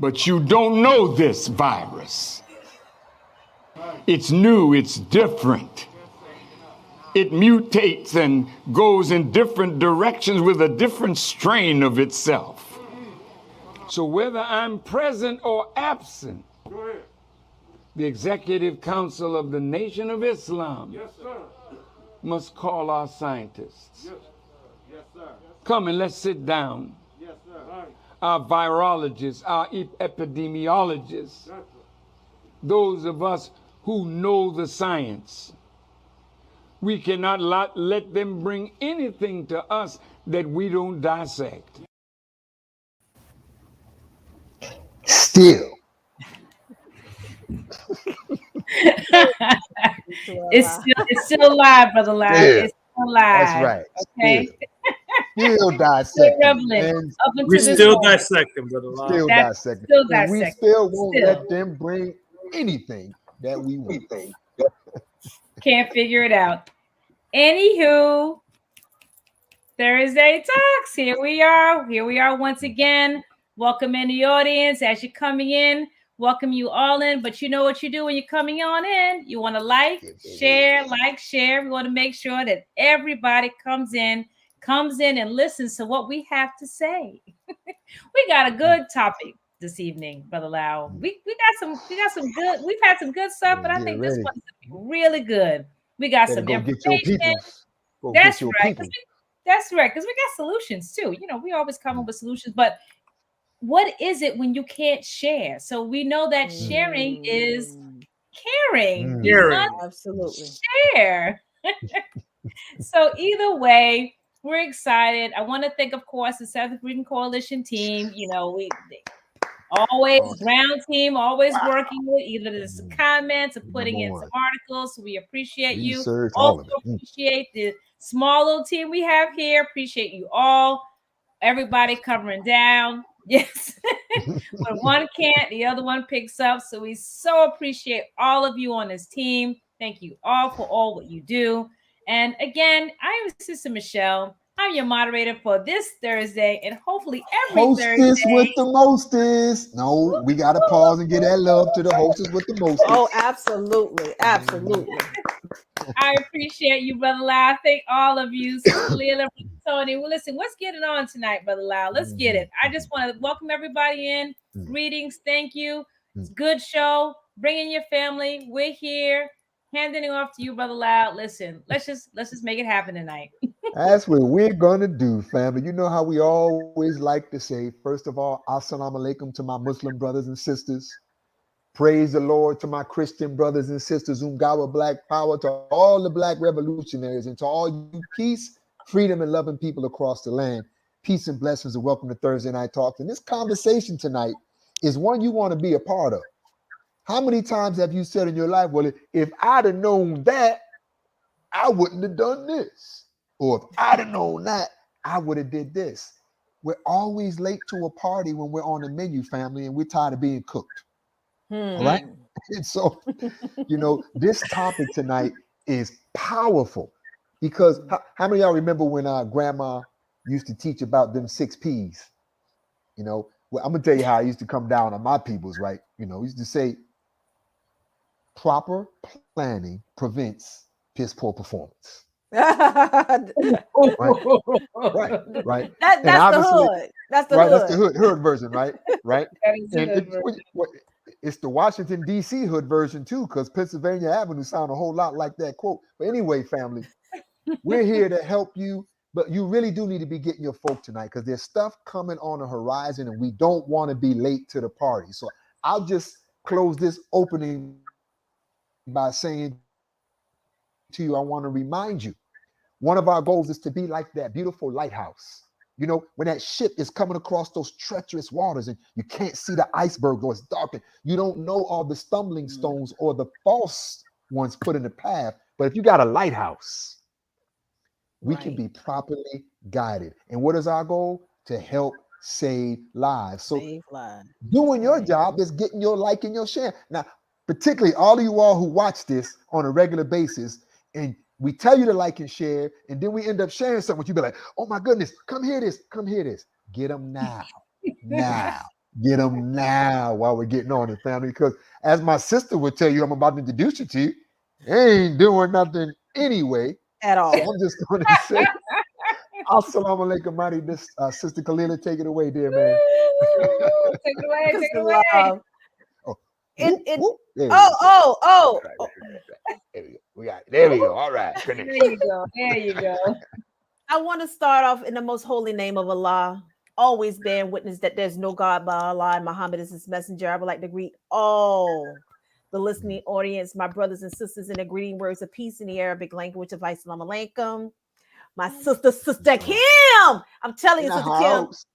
But you don't know this virus. It's new, it's different. It mutates and goes in different directions with a different strain of itself. So whether I'm present or absent, the Executive Council of the Nation of Islam must call our scientists. Yes, sir. Come and let's sit down. Yes, sir. Our virologists, our epidemiologists, those of us who know the science. We cannot let them bring anything to us that we don't dissect. Still. It's still live, Brother Live. Yeah. It's still live. That's right. Okay. Still dissecting. Relevant up until We this still moment. dissect them, Brother Live. Still That's dissecting. still And we dissecting. still won't Still. let them bring anything that we want. Can't figure it out. Anywho, Thursday Talks. Here we are. Here we are once again. Welcome in the audience as you're coming in. Welcome you all in. But you know what you do when you're coming on in? You want to like, share. We want to make sure that everybody comes in and listens to what we have to say. We got a good topic this evening, Brother Lau. We got some good. We've had some good stuff, but I think this one's really good. We got some information. That's right. That's right, because we got solutions too. You know, we always come up with solutions, but what is it when you can't share? So we know that sharing is caring. You must Absolutely share. So either way, we're excited. I want to thank, of course, the Southern Freedom Coalition team. You know, we always ground team, always working with either the comments or putting in some articles. So we appreciate you. Also appreciate the small little team we have here. Appreciate you all. Everybody covering down. Yes. When one can't, the other one picks up. So we so appreciate all of you on this team. Thank you all for all what you do. And again, I am Sister Michelle. I'm your moderator for this Thursday and hopefully every Hostess Thursday. with the mostest. No, we got to pause and give that love to the hostess with the mostest. Oh, absolutely. Absolutely. I appreciate you, Brother Lau. Thank all of you. Sister Leila, Tony. Well, listen, let's get it on tonight, Brother Lau. Let's get it. I just want to welcome everybody in. Greetings. Thank you. It's a good show. Bring in your family. We're here. Handing it off to you, Brother Lau. Listen, let's just make it happen tonight. That's what we're gonna do, family. You know how we always like to say, first of all, assalamu alaikum to my Muslim brothers and sisters. Praise the Lord to my Christian brothers and sisters, Ungawa Black Power, to all the Black revolutionaries, and to all you peace, freedom, and loving people across the land. Peace and blessings, and welcome to Thursday Night Talks. And this conversation tonight is one you want to be a part of. How many times have you said in your life, well, if I'd have known that, I wouldn't have done this. Or if I'd have known that, I would have did this. We're always late to a party when we're on the menu, family, and we're tired of being cooked. All right? And so, you know, this topic tonight is powerful because how many of y'all remember when grandma used to teach about them 6 P's? You know, well, I'm going to tell you how I used to come down on my peoples, right? You know, used to say, proper planning prevents piss poor performance. Right. That's the hood. That's the hood. That's the hood version, right? Right. It's the Washington D.C. hood version too, because Pennsylvania Avenue sound a whole lot like that quote. But anyway, family, we're here to help you, but you really do need to be getting your folk tonight because there's stuff coming on the horizon, and we don't want to be late to the party. So I'll just close this opening by saying to you, I want to remind you, one of our goals is to be like that beautiful lighthouse. You know, when that ship is coming across those treacherous waters and you can't see the iceberg or it's dark and you don't know all the stumbling stones or the false ones put in the path. But if you got a lighthouse, we can be properly guided. And what is our goal? To help save lives. So doing your job is getting your like and your share. Now, particularly all of you all who watch this on a regular basis, and we tell you to like and share, and then we end up sharing something with you. Be like, oh my goodness, come hear this, come hear this. Get them now. Now. Get them now while we're getting on it, family. Because as my sister would tell you, I'm about to introduce you to you. They ain't doing nothing anyway. At So all. I'm just going to say, Assalamu alaikum, Mari. This Sister Kalila, take it away, dear man. Take it away. Take it away. Love. Oh, It- whoop, it- whoop. There we go. Oh. All right, there we go. We got it. There we go. All right. There you go. There you go. I want to start off in the most holy name of Allah, always bearing witness that there's no God but Allah and Muhammad is his messenger. I would like to greet all the listening audience, my brothers and sisters, in the greeting words of peace in the Arabic language of Assalamu alaikum. My sister Kim. I'm telling you, In the Sister Kim, house.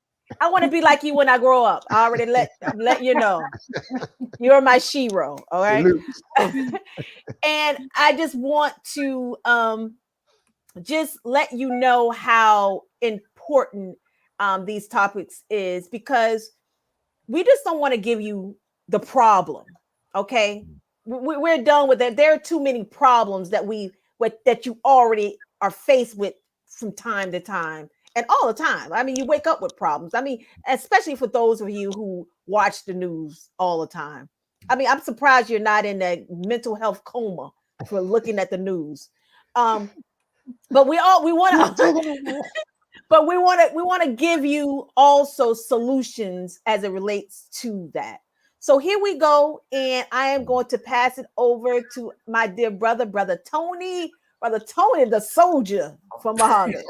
I want to be like you when I grow up. I already let you know. You're my shero, all right? Salute. And I just want to just let you know how important these topics is, because we just don't want to give you the problem. Okay, we're done with that. There are too many problems that you already are faced with from time to time and all the time. I mean, you wake up with problems. I mean, especially for those of you who watch the news all the time. I mean, I'm surprised you're not in a mental health coma for looking at the news. But we want to but we want to give you also solutions as it relates to that. So here we go, and I am going to pass it over to my dear brother Tony, the soldier from Muhammad.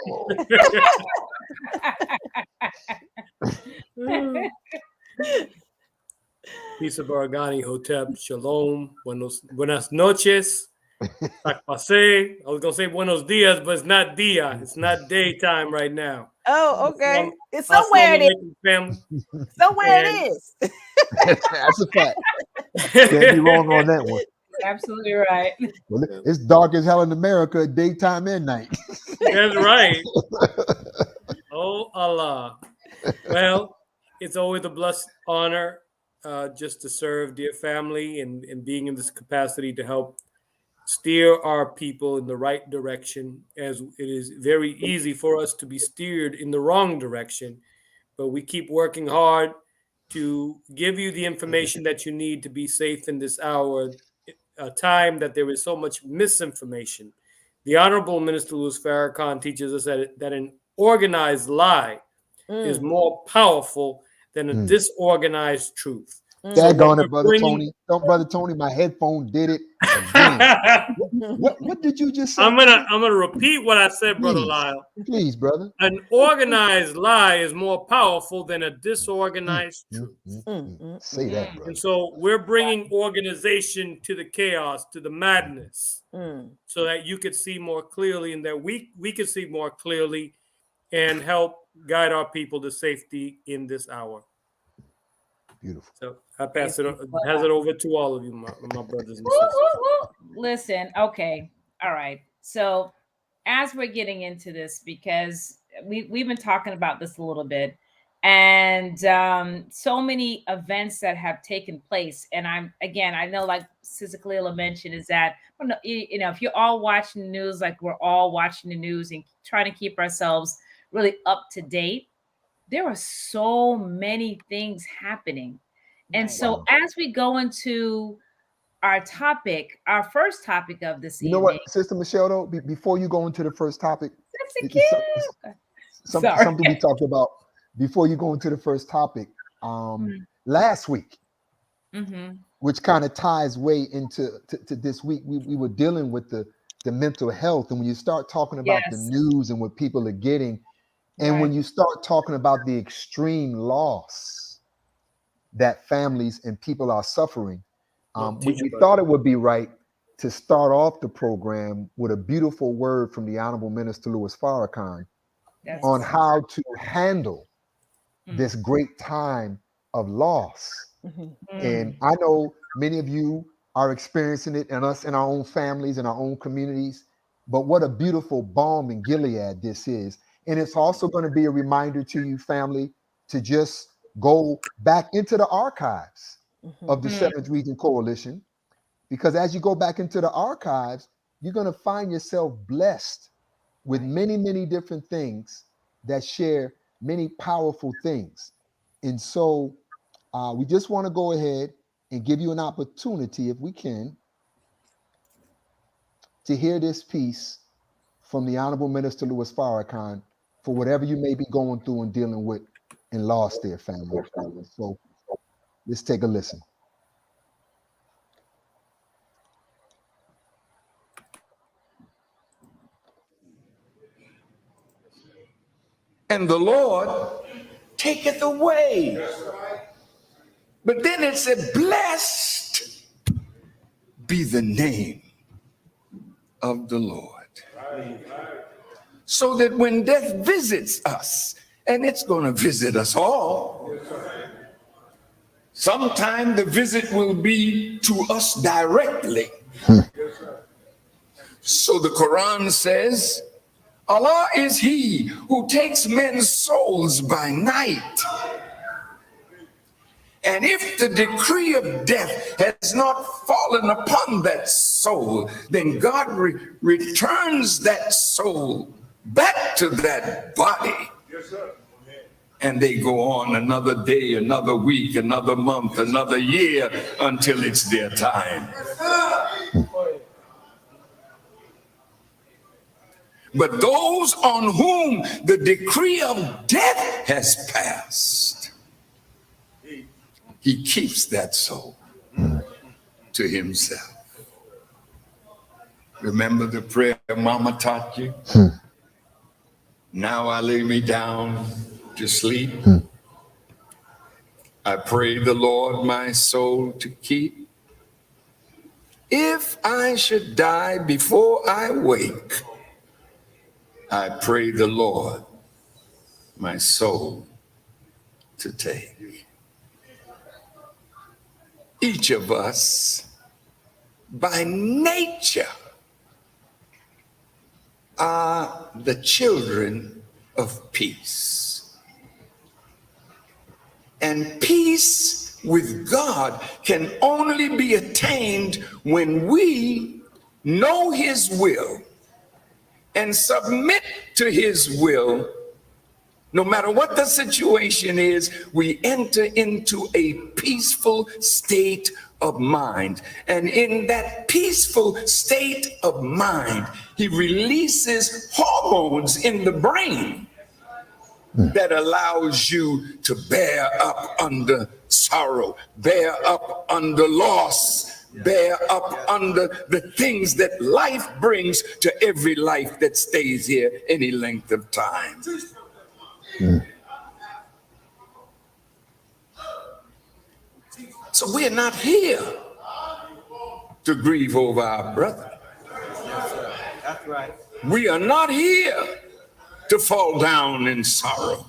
Peace of Baragani Hotep. Shalom. Buenas noches. I was going to say buenos dias, but it's not dia. It's not daytime right now. Oh, okay. It's somewhere it is. Family. Somewhere it is. That's a fact. Can't be wrong on that one. Absolutely right. Well, it's dark as hell in America, daytime and night. That's right. Oh, Allah. Well, it's always a blessed honor just to serve dear family and being in this capacity to help steer our people in the right direction, as it is very easy for us to be steered in the wrong direction. But we keep working hard to give you the information that you need to be safe in this hour, a time that there is so much misinformation. The Honorable Minister Louis Farrakhan teaches us that an organized lie is more powerful than a disorganized truth. Daggone it, Brother Tony. Don't, Brother Tony, my headphone did it again. What did you just say? I'm gonna repeat what I said, Brother Lyle. Please, brother. An organized lie is more powerful than a disorganized truth. Say that, brother. And so we're bringing organization to the chaos, to the madness, so that you could see more clearly, and that we could see more clearly and help guide our people to safety in this hour. Beautiful. So I pass it over to all of you, my brothers and sisters. Listen, okay, all right. So as we're getting into this, because we've been talking about this a little bit, and so many events that have taken place. And I know, like Sister Kalila mentioned, is that, you know, if you're all watching the news, like we're all watching the news and trying to keep ourselves really up to date, there are so many things happening. And so as we go into our topic, our first topic of this evening. You know what, Sister Michelle, though, before you go into the first topic, something we talked about before you go into the first topic last week, which kind of ties way into this week. We were dealing with the mental health, and when you start talking about the news and what people are getting, and when you start talking about the extreme loss that families and people are suffering, we thought it would be right to start off the program with a beautiful word from the Honorable Minister Louis Farrakhan on how to handle this great time of loss. And I know many of you are experiencing it, and us in our own families and our own communities, but what a beautiful balm in Gilead this is. And it's also going to be a reminder to you, family, to just go back into the archives of the 7th Region Coalition, because as you go back into the archives, you're going to find yourself blessed with many, many different things that share many powerful things. And so we just want to go ahead and give you an opportunity, if we can, to hear this piece from the Honorable Minister Louis Farrakhan for whatever you may be going through and dealing with and lost there, family. So let's take a listen. And the Lord taketh away. But then it said, blessed be the name of the Lord. So that when death visits us, and it's going to visit us all, sometime the visit will be to us directly. So the Quran says, Allah is he who takes men's souls by night. And if the decree of death has not fallen upon that soul, then God returns that soul back to that body. Yes, sir. And they go on another day, another week, another month, another year until it's their time. But those on whom the decree of death has passed, he keeps that soul to himself. Remember the prayer Mama taught you? Now I lay me down to sleep. I pray the Lord my soul to keep. If I should die before I wake, I pray the Lord my soul to take. Each of us, by nature, are the children of peace. And peace with God can only be attained when we know his will and submit to his will. No matter what the situation is, we enter into a peaceful state of mind. And in that peaceful state of mind, he releases hormones in the brain that allows you to bear up under sorrow, bear up under loss, bear up under the things that life brings to every life that stays here any length of time. So we're not here to grieve over our brother. That's right. We are not here to fall down in sorrow.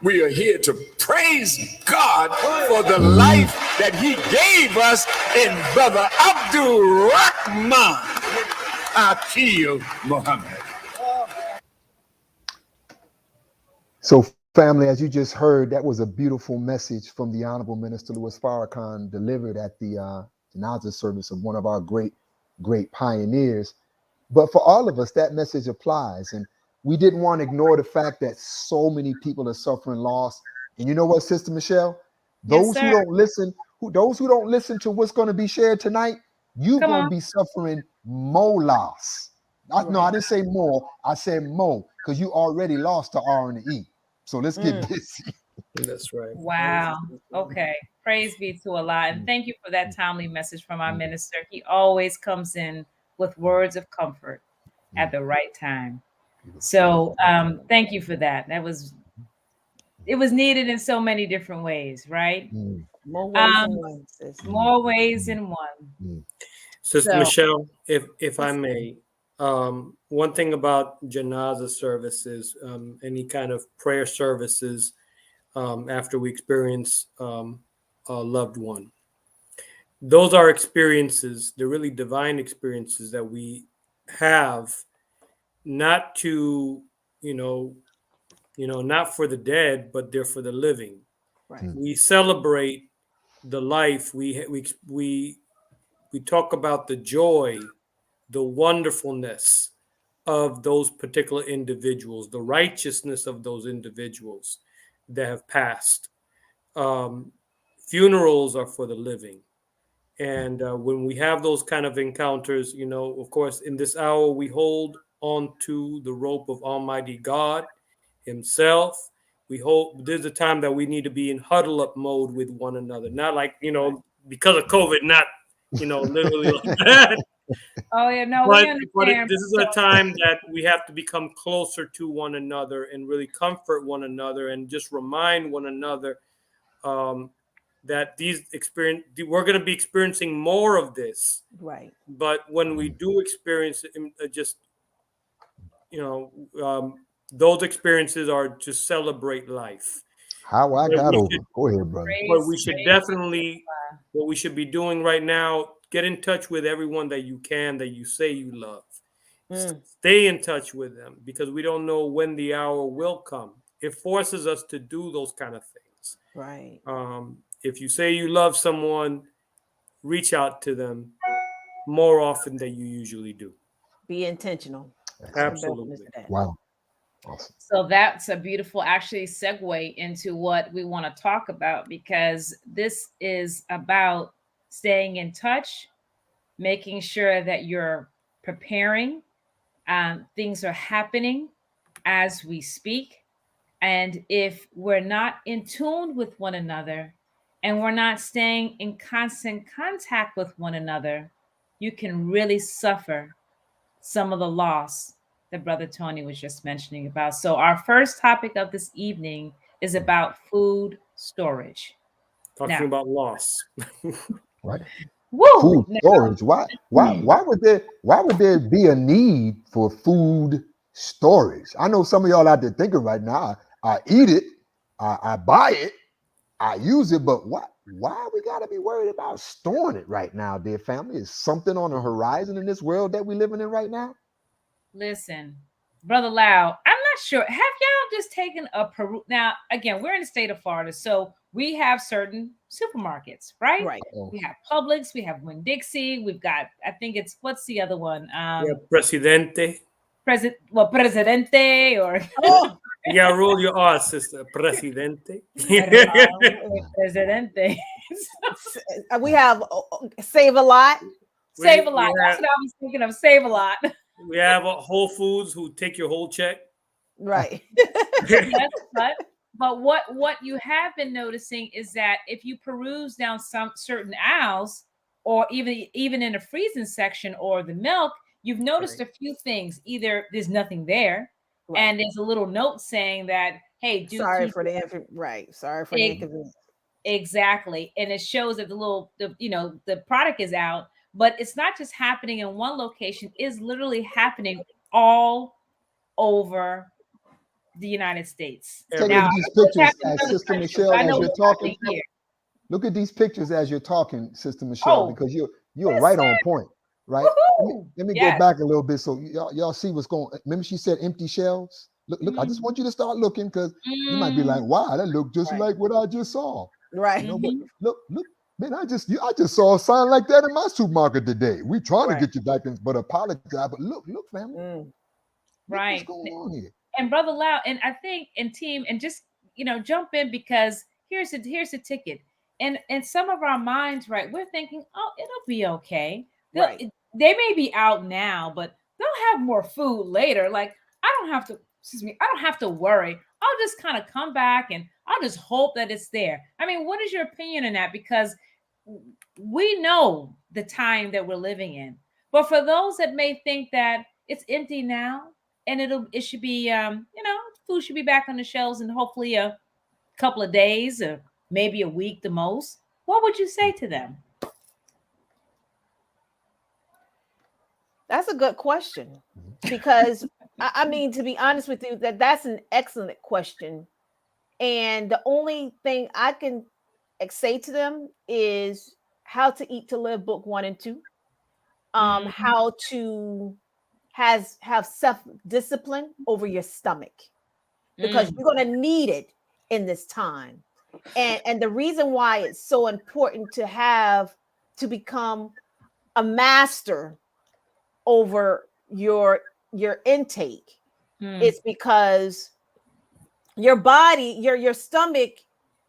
We are here to praise God for the life that he gave us in Brother Abdul Rahman Akil Muhammad. So, family, as you just heard, that was a beautiful message from the Honorable Minister Louis Farrakhan delivered at the Janazah service of one of our great pioneers. But for all of us, that message applies. And we didn't want to ignore the fact that so many people are suffering loss. And you know what, Sister Michelle? Those who don't listen, those who don't listen to what's going to be shared tonight, you're going to be suffering more loss. No, I didn't say more. I said more, because you already lost the R and the E. So let's get busy. That's right. Wow. Okay. Praise be to Allah. And thank you for that timely message from our minister. He always comes in with words of comfort at the right time. So thank you for that. It was needed in so many different ways, right? More ways than one, sis. More ways than one. Sister Michelle, if I may, one thing about Janazah services, any kind of prayer services after we experience a loved one, those are experiences, they're really divine experiences that we have, not to, not for the dead, but they're for the living. Right. We celebrate the life. We talk about the joy, the wonderfulness of those particular individuals, the righteousness of those individuals that have passed. funerals are for the living. And when we have those kind of encounters, of course, in this hour, we hold on to the rope of Almighty God Himself. We hope there's a time that we need to be in huddle up mode with one another, not like, because of COVID, not, literally like that. Oh yeah, no, But, we understand. this is a time that we have to become closer to one another and really comfort one another and just remind one another that we're going to be experiencing more of this. Right. But when we do experience it, those experiences are to celebrate life. How I But got we over. should- Go ahead, brother. But we should definitely, what we should be doing right now, get in touch with everyone that you can, that you say you love. Stay in touch with them, because we don't know when the hour will come. It forces us to do those kind of things. Right. If you say you love someone, reach out to them more often than you usually do. Be intentional. Absolutely. Wow. Awesome. So that's a beautiful actually segue into what we want to talk about, because this is about staying in touch, making sure that you're preparing. Things are happening as we speak. And if we're not in tune with one another and we're not staying in constant contact with one another, you can really suffer some of the loss that Brother Tony was just mentioning about. So our first topic of this evening is about food storage. Talking about loss. Right. Woo! Food storage. Why would there be a need for food storage? I know some of y'all out there thinking right now, I eat it, I buy it, I use it, but why we gotta be worried about storing it right now, dear family? Is something on the horizon in this world that we're living in right now? Listen, Brother Lau, I'm not sure. Have y'all just taken a Peru? Now, again, we're in the state of Florida, so we have certain supermarkets, right? Right. We have Publix, we have Winn-Dixie, we've got, I think it's, what's the other one? Presidente. Presidente, or You gotta roll your R, sister. Presidente. Presidente. We have Save a Lot. Save a Lot. That's what I was thinking of. Save a Lot. We have Whole Foods who take your whole check. Right. Yes, but what you have been noticing is that if you peruse down some certain aisles, or even in the freezing section or the milk, you've noticed a few things. Either there's nothing there, and there's a little note saying that, hey, sorry for the inconvenience. Exactly. And it shows that the product is out, but it's not just happening in one location, it's literally happening all over the United States. Take a look at these pictures as Sister Michelle, as you're talking. Look at these pictures as you're talking, Sister Michelle, because you're right on point, right? Let me go back a little bit so y'all see what's going on. Remember she said empty shelves? Look, I just want you to start looking, because you might be like, wow, that looked just like what I just saw. Right. But look, man, I just saw a sign like that in my supermarket today. We trying to get you back in, but apologize. But look, family. Right. What's going on here? And Brother Lau, and I think, and team, and just jump in, because here's the ticket. And in some of our minds, right, we're thinking, oh, it'll be okay. They may be out now, but they'll have more food later. Like, I don't have to worry. I'll just kind of come back and I'll just hope that it's there. I mean, what is your opinion on that? Because we know the time that we're living in. But for those that may think that it's empty now, and it should be, food should be back on the shelves in hopefully a couple of days or maybe a week the most, what would you say to them? That's a good question, because I mean, to be honest with you, that's an excellent question. And the only thing I can say to them is How to Eat to Live, book 1 and 2. How to have self-discipline over your stomach, because you're going to need it in this time. And the reason why it's so important to become a master over your intake is because your body, your stomach,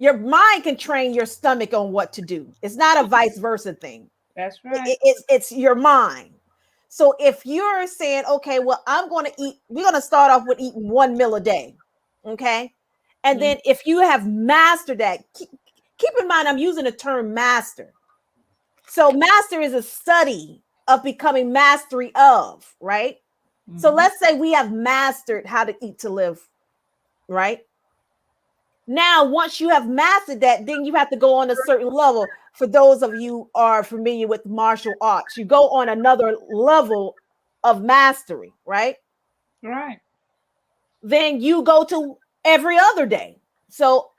Your mind can train your stomach on what to do. It's not a vice versa thing. That's right. It's your mind. So if you're saying, okay, well, we're going to start off with eating 1 meal a day. Okay. And then if you have mastered that, keep in mind, I'm using the term master. So master is a study of becoming mastery of, right? Mm-hmm. So let's say we have mastered how to eat to live, right? Now, once you have mastered that, then you have to go on a certain level. For those of you who are familiar with martial arts, you go on another level of mastery, right? Right. Then you go to every other day. So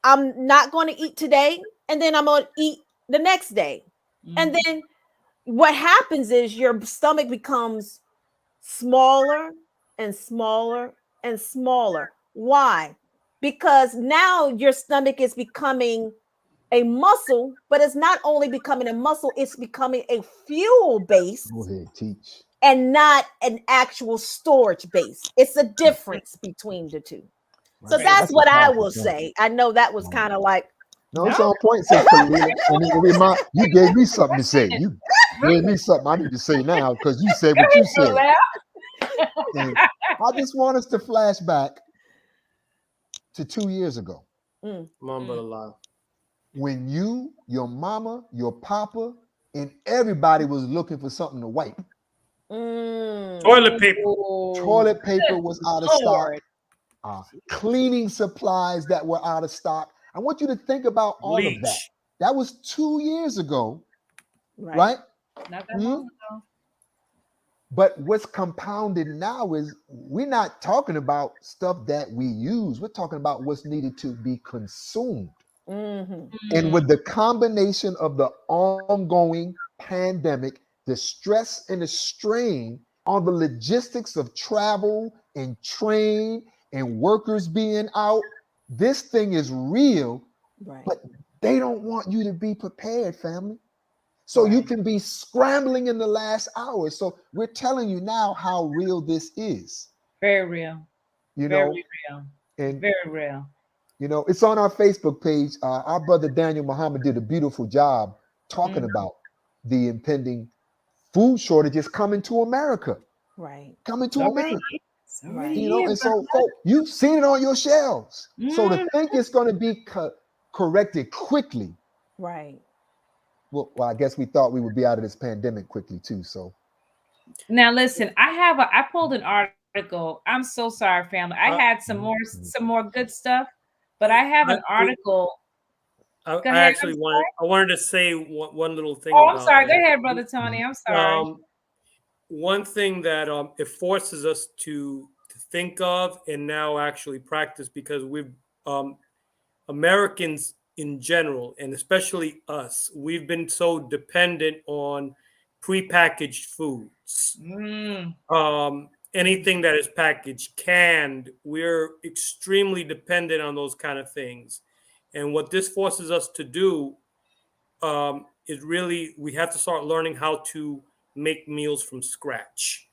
I'm not going to eat today, and then I'm going to eat the next day. Mm-hmm. And then what happens is your stomach becomes smaller and smaller and smaller. Why? Because now your stomach is becoming a muscle, but it's not only becoming a muscle, it's becoming a fuel base. Go ahead, teach. And not an actual storage base. It's a difference between the two. Right. So that's what I will say. I know that was kind of like. No, it's on point. You gave me something to say. You gave me something I need to say now because you said what you said. And I just want us to flash back to 2 years ago. When you, your mama, your papa, and everybody was looking for something to wipe. Toilet paper. Toilet paper was out of stock. Cleaning supplies that were out of stock. I want you to think about all of that. That was 2 years ago, right? Not that long ago. But what's compounded now is we're not talking about stuff that we use. We're talking about what's needed to be consumed. Mm-hmm. And with the combination of the ongoing pandemic, the stress and the strain on the logistics of travel and train and workers being out, this thing is real, right? But they don't want you to be prepared, family. So you can be scrambling in the last hour. So we're telling you now how real this is. Very real. Very real. And very real. You know, it's on our Facebook page. Our brother Daniel Muhammad did a beautiful job talking about the impending food shortages coming to America. Right. Coming to America. Right. You know, and so you've seen it on your shelves. So to think it's going to be corrected quickly. Right. Well, I guess we thought we would be out of this pandemic quickly too. So now listen, I pulled an article. I'm so sorry, family. I had some more good stuff, but I have an article. I wanted to say one little thing. Oh, I'm sorry. Go ahead, Brother Tony. I'm sorry. One thing that it forces us to think of and now actually practice, because we've Americans in general, and especially us, we've been so dependent on prepackaged foods. Anything that is packaged, canned, we're extremely dependent on those kind of things. And what this forces us to do is really, we have to start learning how to make meals from scratch.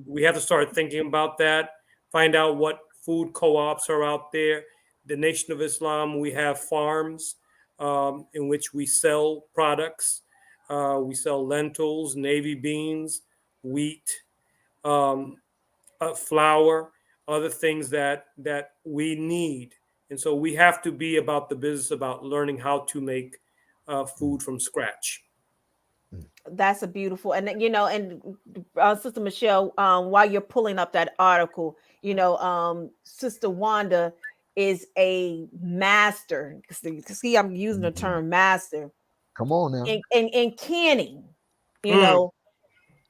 We have to start thinking about that, find out what food co-ops are out there. The Nation of Islam, we have farms in which we sell products. We sell lentils, navy beans, wheat, flour, other things that we need. And so we have to be about the business, about learning how to make food from scratch. That's a beautiful, and you know, and Sister Michelle, while you're pulling up that article, you know, Sister Wanda is a master. See, I'm using the term master. Come on now. In canning, you know,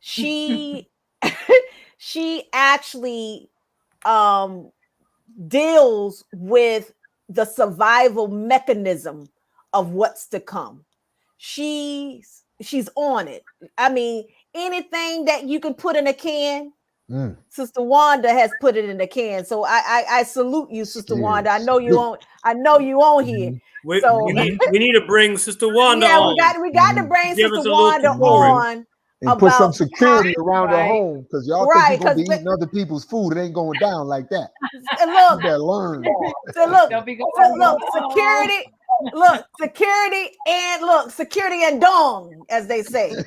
she she actually deals with the survival mechanism of what's to come. She's on it. I mean, anything that you can put in a can, Sister Wanda has put it in a can. So I salute you, Sister Wanda. I know you on here. We need to bring Sister Wanda on. We got to bring Sister Wanda on And put some about security around the Right. home, because y'all think Right, you're gonna be 'cause eating other people's food. It ain't going down like that. and You look, better learn. so look, Don't be going. look, security, security and dong, as they say.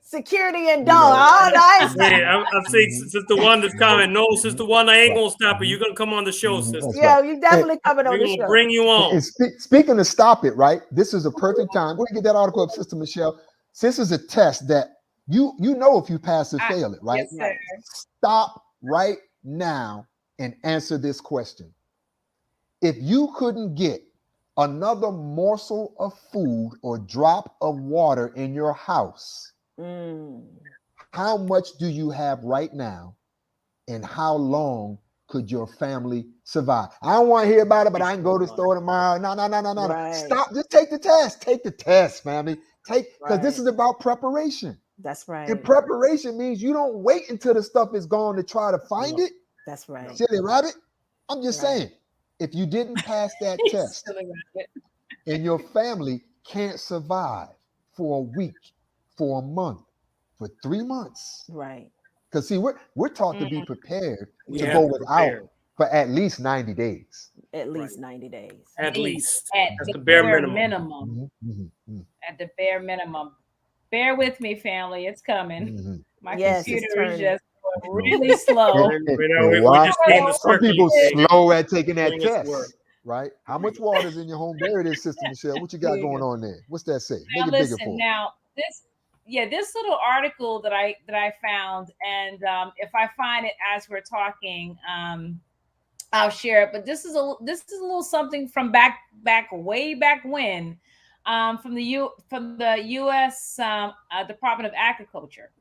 Security and You dong. know. Oh, nice. Yeah, I'm saying Sister Wanda's comment. No, Sister Wanda, I ain't gonna stop it. You're gonna come on the show, sister. That's Yeah, right. you definitely coming We're on the gonna show. bring you on. And speaking of stop it, right? This is a perfect time. Go ahead and get that article up, Sister Michelle. This is a test that you know if you pass or fail it, right? Yes, sir. Stop right now and answer this question. If you couldn't get another morsel of food or drop of water in your house, how much do you have right now, and how long could your family survive? I don't want to hear about it, but I can go to the store tomorrow. No. Right. Stop. Just take the test. Take the test, family. Because this Right. is about preparation. That's right. And preparation means you don't wait until the stuff is gone to try to find it. That's right. Silly rabbit. I'm just Right. saying, if you didn't pass that test and your family can't survive for a week, for a month, for 3 months, Right. because see, we're taught to be prepared We to have go to without prepare. for at least 90 days. At least 90 days. At least. At That's the the bare bare minimum. minimum. At the bare minimum. Bear with me, family. It's coming. My Yes, it's computer is turning. just going really slow. We're just seeing the Some people circulating. slow at taking that Doing its work. test, right? How much water is in your home? There it is, Sister Michelle. What you got going on there? What's that say? Now Make it bigger listen, for us. now this little article that I found, and if I find it as we're talking, I'll share it. But this is a little something from way back when, from the U.S. Department of Agriculture,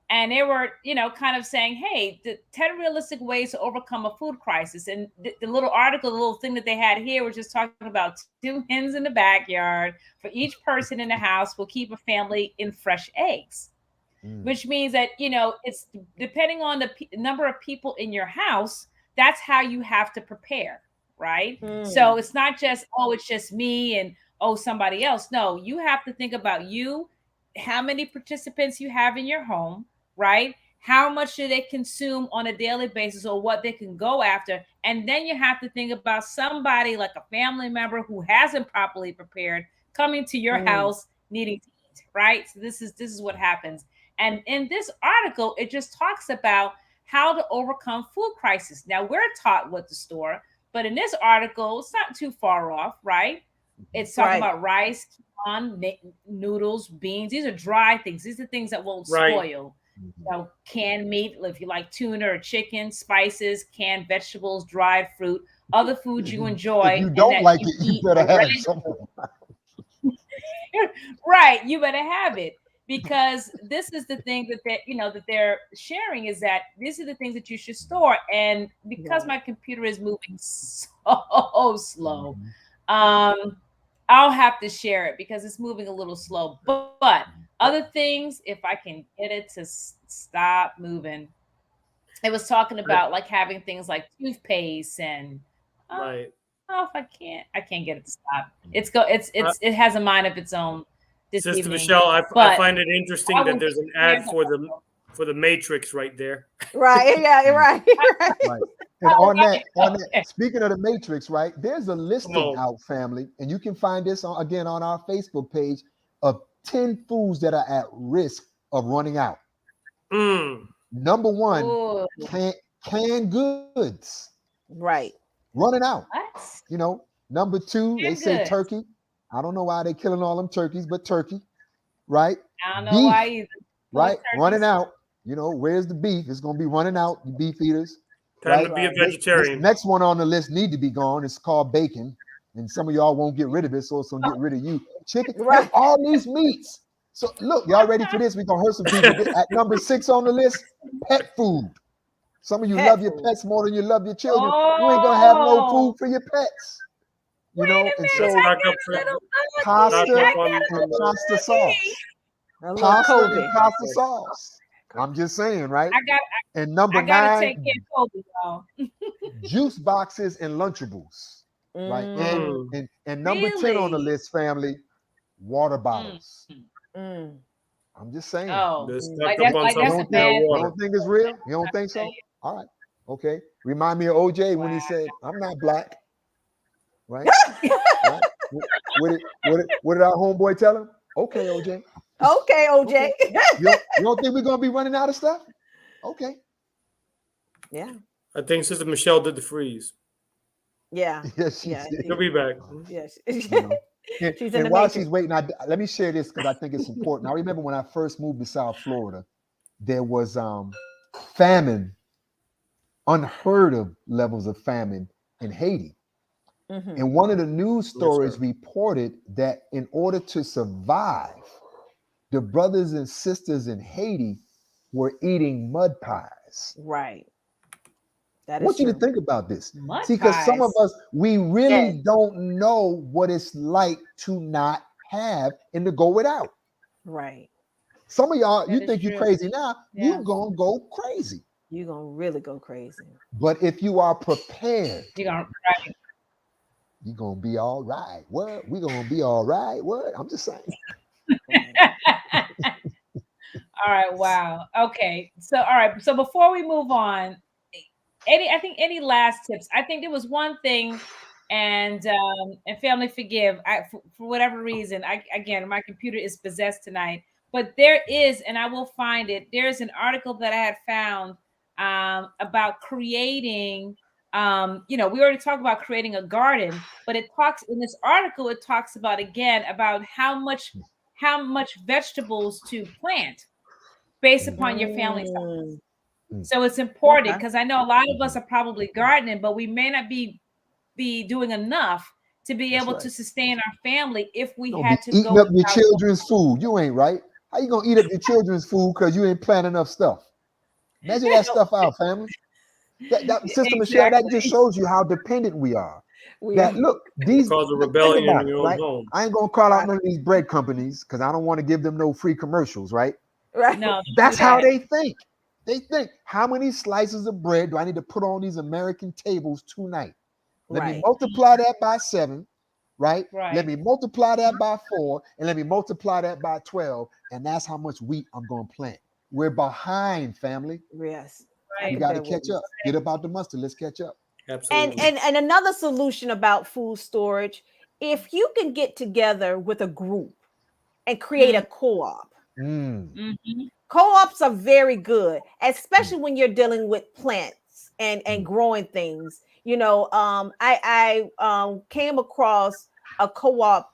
and they were kind of saying, hey, the 10 realistic ways to overcome a food crisis. And the little article, the little thing that they had here was just talking about 2 hens in the backyard for each person in the house will keep a family in fresh eggs. Which means that it's depending on the number of people in your house. That's how you have to prepare, right? So it's not just, it's just me and somebody else. No, you have to think about you, how many participants you have in your home, right? How much do they consume on a daily basis, or what they can go after? And then you have to think about somebody like a family member who hasn't properly prepared coming to your house needing to eat, right? So this is what happens. And in this article, it just talks about how to overcome food crisis. Now, we're taught what to store, but in this article, it's not too far off, right? It's talking about rice, noodles, beans. These are dry things. These are things that won't spoil. Canned meat, if you like tuna or chicken, spices, canned vegetables, dried fruit, other foods you enjoy. If you don't like it, you better have some. Right, you better have it. Because this is the thing that they're sharing, is that these are the things that you should store. And because my computer is moving so slow, I'll have to share it because it's moving a little slow. But other things, if I can get it to stop moving, it was talking about like having things like toothpaste and if I can't get it to stop. It has a mind of its own. Sister Michelle, I find it interesting that there's an ad for the Matrix right there. Right. Yeah. Right. And on that, speaking of the Matrix, right? There's a listing out, family, and you can find this on our Facebook page of 10 foods that are at risk of running out. Number 1, canned goods. Right. Running out. What? Number 2, they say turkey. I don't know why they're killing all them turkeys, but turkey, right? I don't know why either. Right? Running out. Where's the beef? It's going to be running out, you beef eaters. Time to be a vegetarian. This next one on the list need to be gone. It's called bacon. And some of y'all won't get rid of it, so it's going to get rid of you. Chicken, right? All these meats. So look, y'all ready for this? We're going to hurt some people. At number 6 on the list, pet food. Some of you love your pets more than you love your children. You ain't going to have no food for your pets. And so pasta and pasta sauce. Pasta and pasta sauce. I'm just saying, right? And number 9, take care of Kobe, y'all. Juice boxes and Lunchables. Right. And number 10 on the list, family, water bottles. I'm just saying. Oh, Just like stuck up that's on like some that's a don't bad. think, you water. don't think it's real? You don't think so? All right. Okay. Remind me of OJ when he said, I'm not black. Right? Right? What did our homeboy tell him? Okay, OJ. Okay, OJ. You don't think we're gonna be running out of stuff? Okay. Yeah. I think Sister Michelle did the freeze. Yeah. Yes, she Yeah. did. She'll be back. Yes. You know. And, She's in and the while matrix. she's waiting, let me share this because I think it's important. I remember when I first moved to South Florida, there was famine, unheard of levels of famine in Haiti. Mhm. And one of the news stories sir. reported that in order to survive, the brothers and sisters in Haiti were eating mud pies. Right. That I is want you to true. think about this. Mud See, because some of pies. us, we really Yes. don't know what it's like to not have and to go without. Right. Some of y'all, That you is think you're true. crazy now, Yeah. you're going to go crazy. You're gonna really go crazy. But if you are prepared, You're gonna you're going to be all right. What? We're going to be all right. What? I'm just saying. Right. All right, wow. Okay. So all right. So before we move on, any last tips? I think there was one thing, and family forgive. For whatever reason, again my computer is possessed tonight. But there is, and I will find it. There's an article that I had found about creating. We already talked about creating a garden, but it talks in this article. It talks about again about how much vegetables to plant based upon your family size. Mm, So it's important okay. because I know a lot of us are probably gardening, but we may not be doing enough to be That's able right. to sustain our family if we Don't be had to eating go up your without. children's food. You ain't right. How you going to eat up your children's food because you ain't planning enough stuff? Measure that stuff out, family. That Sister Michelle, that just Exactly. shows you how dependent we are. We That look, these Cause a think rebellion about in it, your own right? home. I ain't gonna call out none of these bread companies because I don't want to give them no free commercials, right? right. No, That's do how that. they think. They think, how many slices of bread do I need to put on these American tables tonight? Let me Right. multiply that by 7, right? Right. Let me multiply that by 4, and let me multiply that by 12, and that's how much wheat I'm gonna plant. We're behind, family. Yes. I Right. We can got to bear catch witness. up. Get up out the mustard. Let's catch up. Absolutely. And another solution about food storage, if you can get together with a group and create a co-op. Mm. Mhm. Co-ops are very good, especially when you're dealing with plants and growing things. I came across a co-op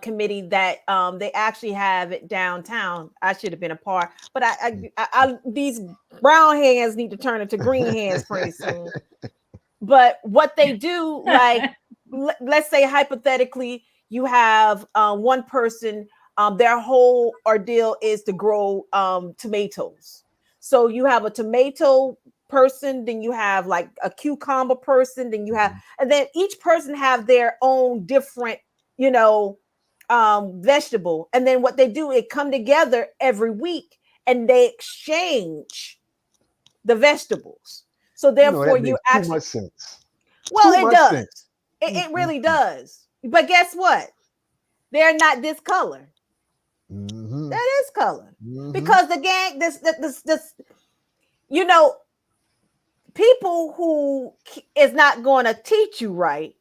committee that they actually have it downtown. I should have been a part, but I these brown hands need to turn into green hands pretty soon. But what they do, like let's say hypothetically, you have one person, their whole ordeal is to grow tomatoes. So you have a tomato person, then you have like a cucumber person, then you have, and then each person have their own different, vegetable. And then what they do, it come together every week and they exchange the vegetables. So therefore, That you makes too actually, much sense. well, Too it much does. sense. It really does. But guess what? They're not this color. Mhm. That is color. Mhm. Because the gang, this, people who is not going to teach you right,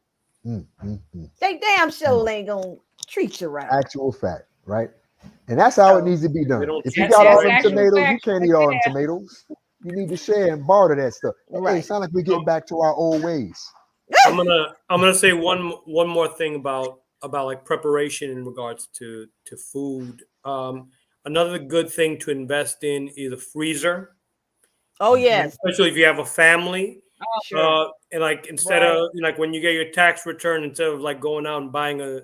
Mhm. they damn sure ain't going to treat you right. Actual fact, right? And that's how it So- needs to be We done. don't If you teach got you all That's them right. actual tomatoes, you facts can't right eat all them there. tomatoes. You need to share and barter that stuff. Hey, Right. it sounds like we're getting back to our old ways. I'm gonna say one more thing about like preparation in regards to food. Another good thing to invest in is a freezer, Oh, yes. especially if you have a family. Sure. And like instead Right. of like when you get your tax return, instead of like going out and buying a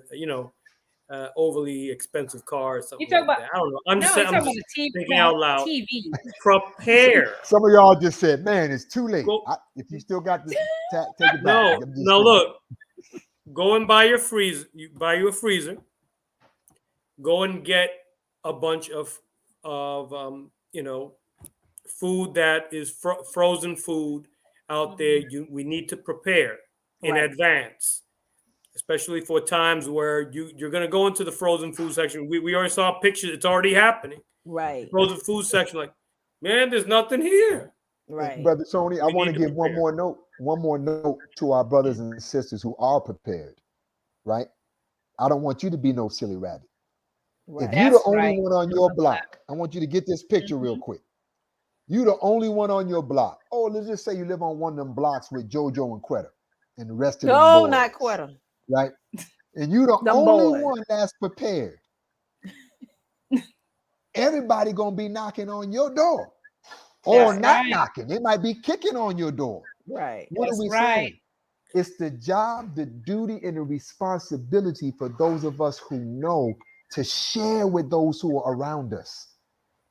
overly expensive car or something You talk like about that. I don't know. I'm no, just you're saying. I'm talking just about the TV. thinking out loud. TV. Prepare. Some of y'all just said, man, it's too late. Go- If you still got this, take it back. No, I'm just no. saying. Look, go and buy your freezer. You buy you a freezer. Go and get a bunch of food that is frozen food out there. We need to prepare in Right. advance. especially for times where you're going to go into the frozen food section. We already saw pictures. It's already happening. Right. Frozen food section, like, man, there's nothing here. Right. Brother Tony, I We want to need to give one prepare. more note to our brothers and sisters who are prepared, right? I don't want you to be no silly rabbit. Right. If you're the That's only right. one on your block, I want you to get this picture real quick. You the only one on your block. Oh, let's just say you live on one of them blocks with JoJo and Quetta and the rest of them No, boys, not Quetta. right? And you the Them only boys. one that's prepared. Everybody gonna be knocking on your door, or That's not right. knocking. They might be kicking on your door. Right. What That's are we right. saying? It's the job, the duty, and the responsibility for those of us who know to share with those who are around us.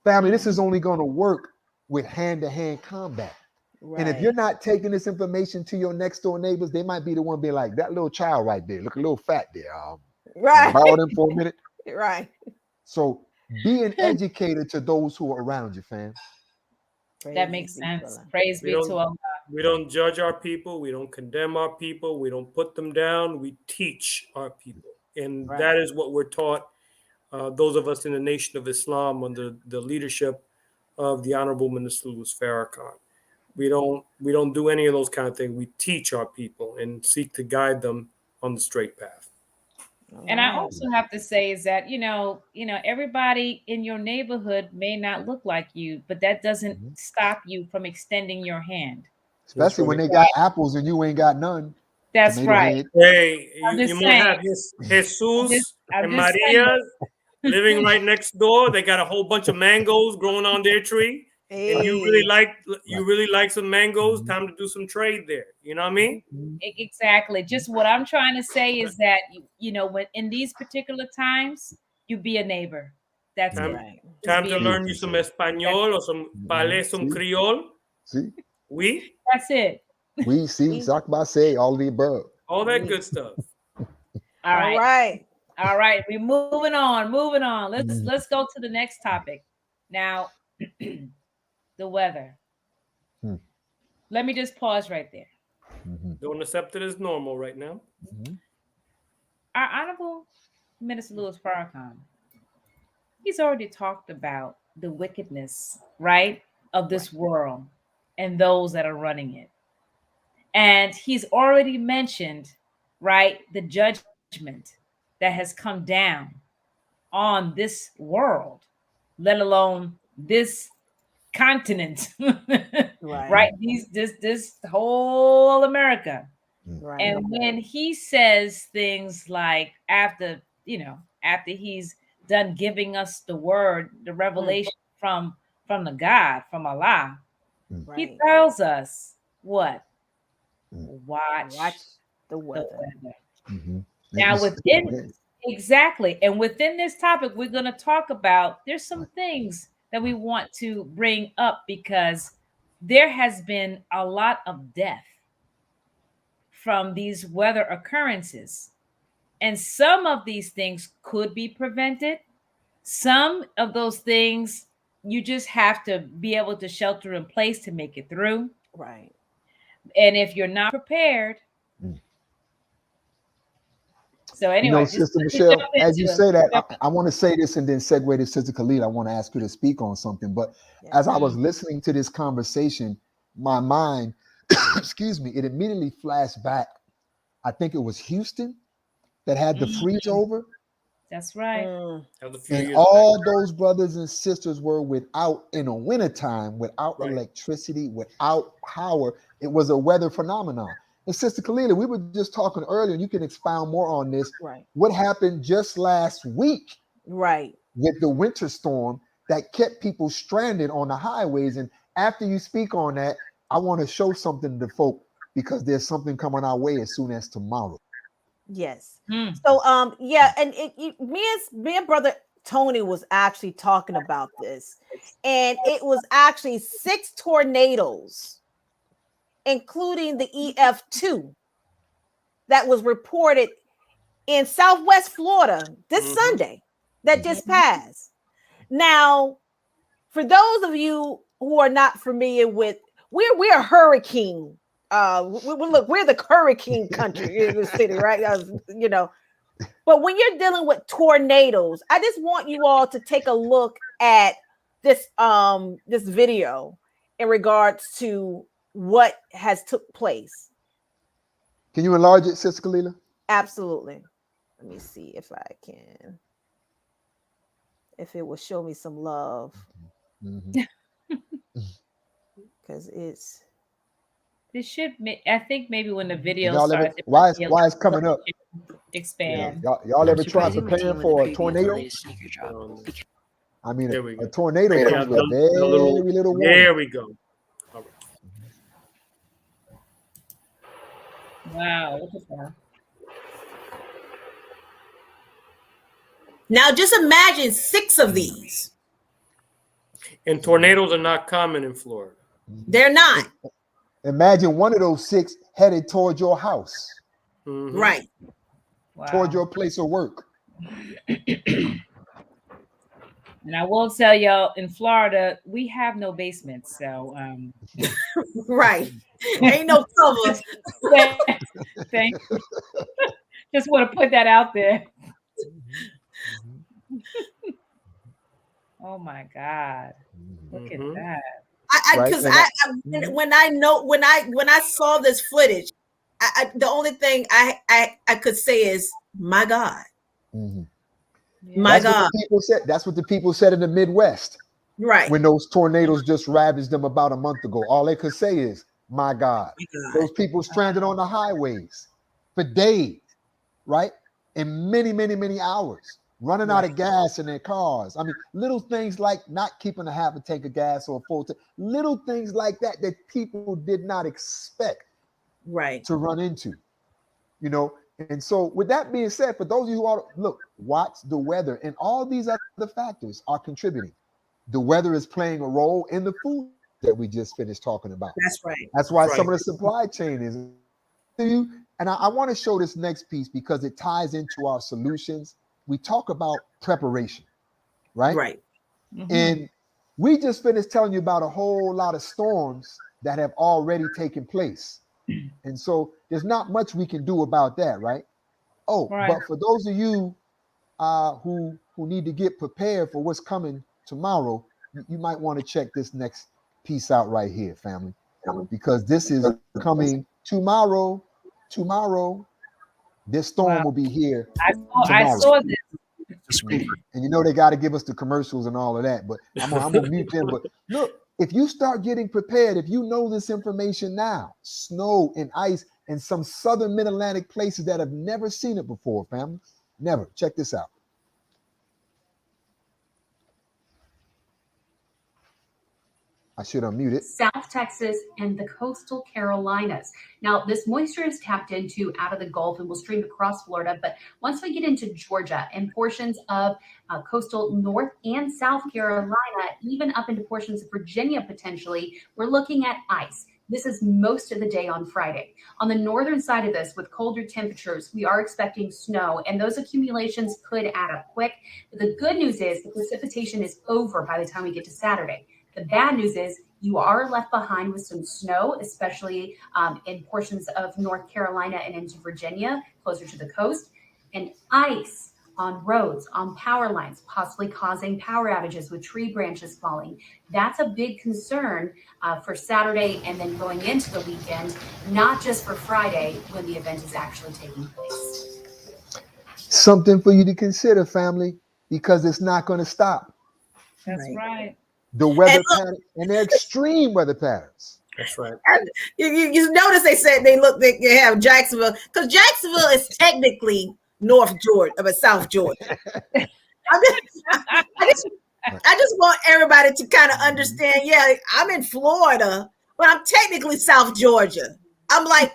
Family, this is only going to work with hand-to-hand combat. Right. And if you're not taking this information to your next door neighbors, they might be the one being like, that little child right there, look a little fat there. right. Borrow them for a minute. Right. So be an educator to those who are around you, fam. That makes sense. Praise be to Allah. We don't judge our people. We don't condemn our people. We don't put them down. We teach our people. And Right. that is what we're taught, those of us in the Nation of Islam under the leadership of the Honorable Minister Louis Farrakhan. We don't do any of those kind of things. We teach our people and seek to guide them on the straight path. And I also have to say is that, everybody in your neighborhood may not look like you, but that doesn't stop you from extending your hand. Especially when they got apples and you ain't got none. That's Tomato right. head. Hey, I'm you just might have saying. Jesus I'm and just Maria living right next door. They got a whole bunch of mangoes growing on their tree. And you really like some mangoes, time to do some trade there. You know what I mean? Exactly. Just what I'm trying to say is that, when in these particular times, you be a neighbor. That's Time, it. Just time be to a learn neighbor. you some Espanol or some parler, some Creole. See? Oui? That's it. We see, say all the above. All that good stuff. All right. All right. All right. We're moving on. Let's go to the next topic. Now, the weather. Let me just pause right there. Don't accept it as normal right now. Our Honorable Minister Louis Farrakhan, he's already talked about the wickedness, right, of this world and those that are running it. And he's already mentioned, right, the judgment that has come down on this world, let alone this continent, right? This whole America. Right. And when he says things like after he's done giving us the word, the revelation from the God, from Allah, he tells us what? Watch the weather. Now within and within this topic, we're going to talk about there's some things that we want to bring up because there has been a lot of death from these weather occurrences. And some of these things could be prevented. Some of those things you just have to be able to shelter in place to make it through. Right. And if you're not prepared. So anyway, Sister Michelle, as you say that, I want to say this and then segue to Sister Khalid. I want to ask you to speak on something. But as I was listening to this conversation, my mind, excuse me, it immediately flashed back. I think it was Houston that had the freeze over. That's right. And all those brothers and sisters were without, in a wintertime, without electricity, without power. It was a weather phenomenon. And Sister Kalila, we were just talking earlier, and you can expound more on this. Right. What happened just last week? Right. With the winter storm that kept people stranded on the highways. And after you speak on that, I want to show something to folk because there's something coming our way as soon as tomorrow. Yes. So and me and brother Tony was actually talking about this, and it was actually 6 tornadoes, including the EF2, that was reported in Southwest Florida this Sunday that just passed. Now, for those of you who are not familiar with, we're a hurricane look, we're the hurricane country in the city, right? You know, but when you're dealing with tornadoes, I just want you all to take a look at this this video in regards to what has took place. Can you enlarge it, Sister Kalila? Absolutely. Let me see if I can. If it will show me some love. Because it's. This should. I think maybe when the video Y'all starts, why is coming up? Expand. Y'all ever try preparing for a tornado? I mean, a tornado comes with very little warning. There we go. All right. Wow. Look at that. Now just imagine 6 of these. And tornadoes are not common in Florida. They're not. Imagine one of those 6 headed towards your house, right? Wow. Toward your place of work. And I will tell y'all, in Florida, we have no basements, so right. Ain't no cover. Thank you. Just want to put that out there. Oh my God! Look at that. Because when I saw this footage, the only thing I could say is, my God. My God. That's what the people said in the Midwest. Right. When those tornadoes just ravaged them about a month ago. All they could say is, my God. Those people stranded on the highways for days, right? And many, many, many hours, running out of gas in their cars. I mean, little things like not keeping a half a tank of gas or a full tank, little things like that people did not expect to run into, you know. And so with that being said, for those of you who are, watch the weather, and all these other factors are contributing. The weather is playing a role in the food that we just finished talking about. That's right. That's why some of the supply chain is. And I want to show this next piece because it ties into our solutions. We talk about preparation, right? Right. And we just finished telling you about a whole lot of storms that have already taken place. And so there's not much we can do about that, right? But for those of you who need to get prepared for what's coming tomorrow, you might want to check this next piece out right here, family, because this is coming tomorrow. This storm will be here. I saw this. And you know they got to give us the commercials and all of that, but I'm gonna mute them. But look, if you start getting prepared, if you know this information now, snow and ice in some southern mid-Atlantic places that have never seen it before, family, never. Check this out. I should unmute it. South Texas and the coastal Carolinas. Now, this moisture is tapped into out of the Gulf and will stream across Florida. But once we get into Georgia and portions of coastal North and South Carolina, even up into portions of Virginia, potentially, we're looking at ice. This is most of the day on Friday. On the northern side of this, with colder temperatures, we are expecting snow, and those accumulations could add up quick. But the good news is the precipitation is over by the time we get to Saturday. The bad news is you are left behind with some snow, especially in portions of North Carolina and into Virginia, closer to the coast, and ice on roads, on power lines, possibly causing power outages with tree branches falling. That's a big concern for Saturday and then going into the weekend, not just for Friday when the event is actually taking place. Something for you to consider, family, because it's not going to stop. That's right. The weather pattern, and they're extreme weather patterns. That's right. You notice they said they have Jacksonville, because Jacksonville is technically North Georgia, but South Georgia. I just want everybody to kind of understand. Yeah, I'm in Florida, but I'm technically South Georgia. I'm like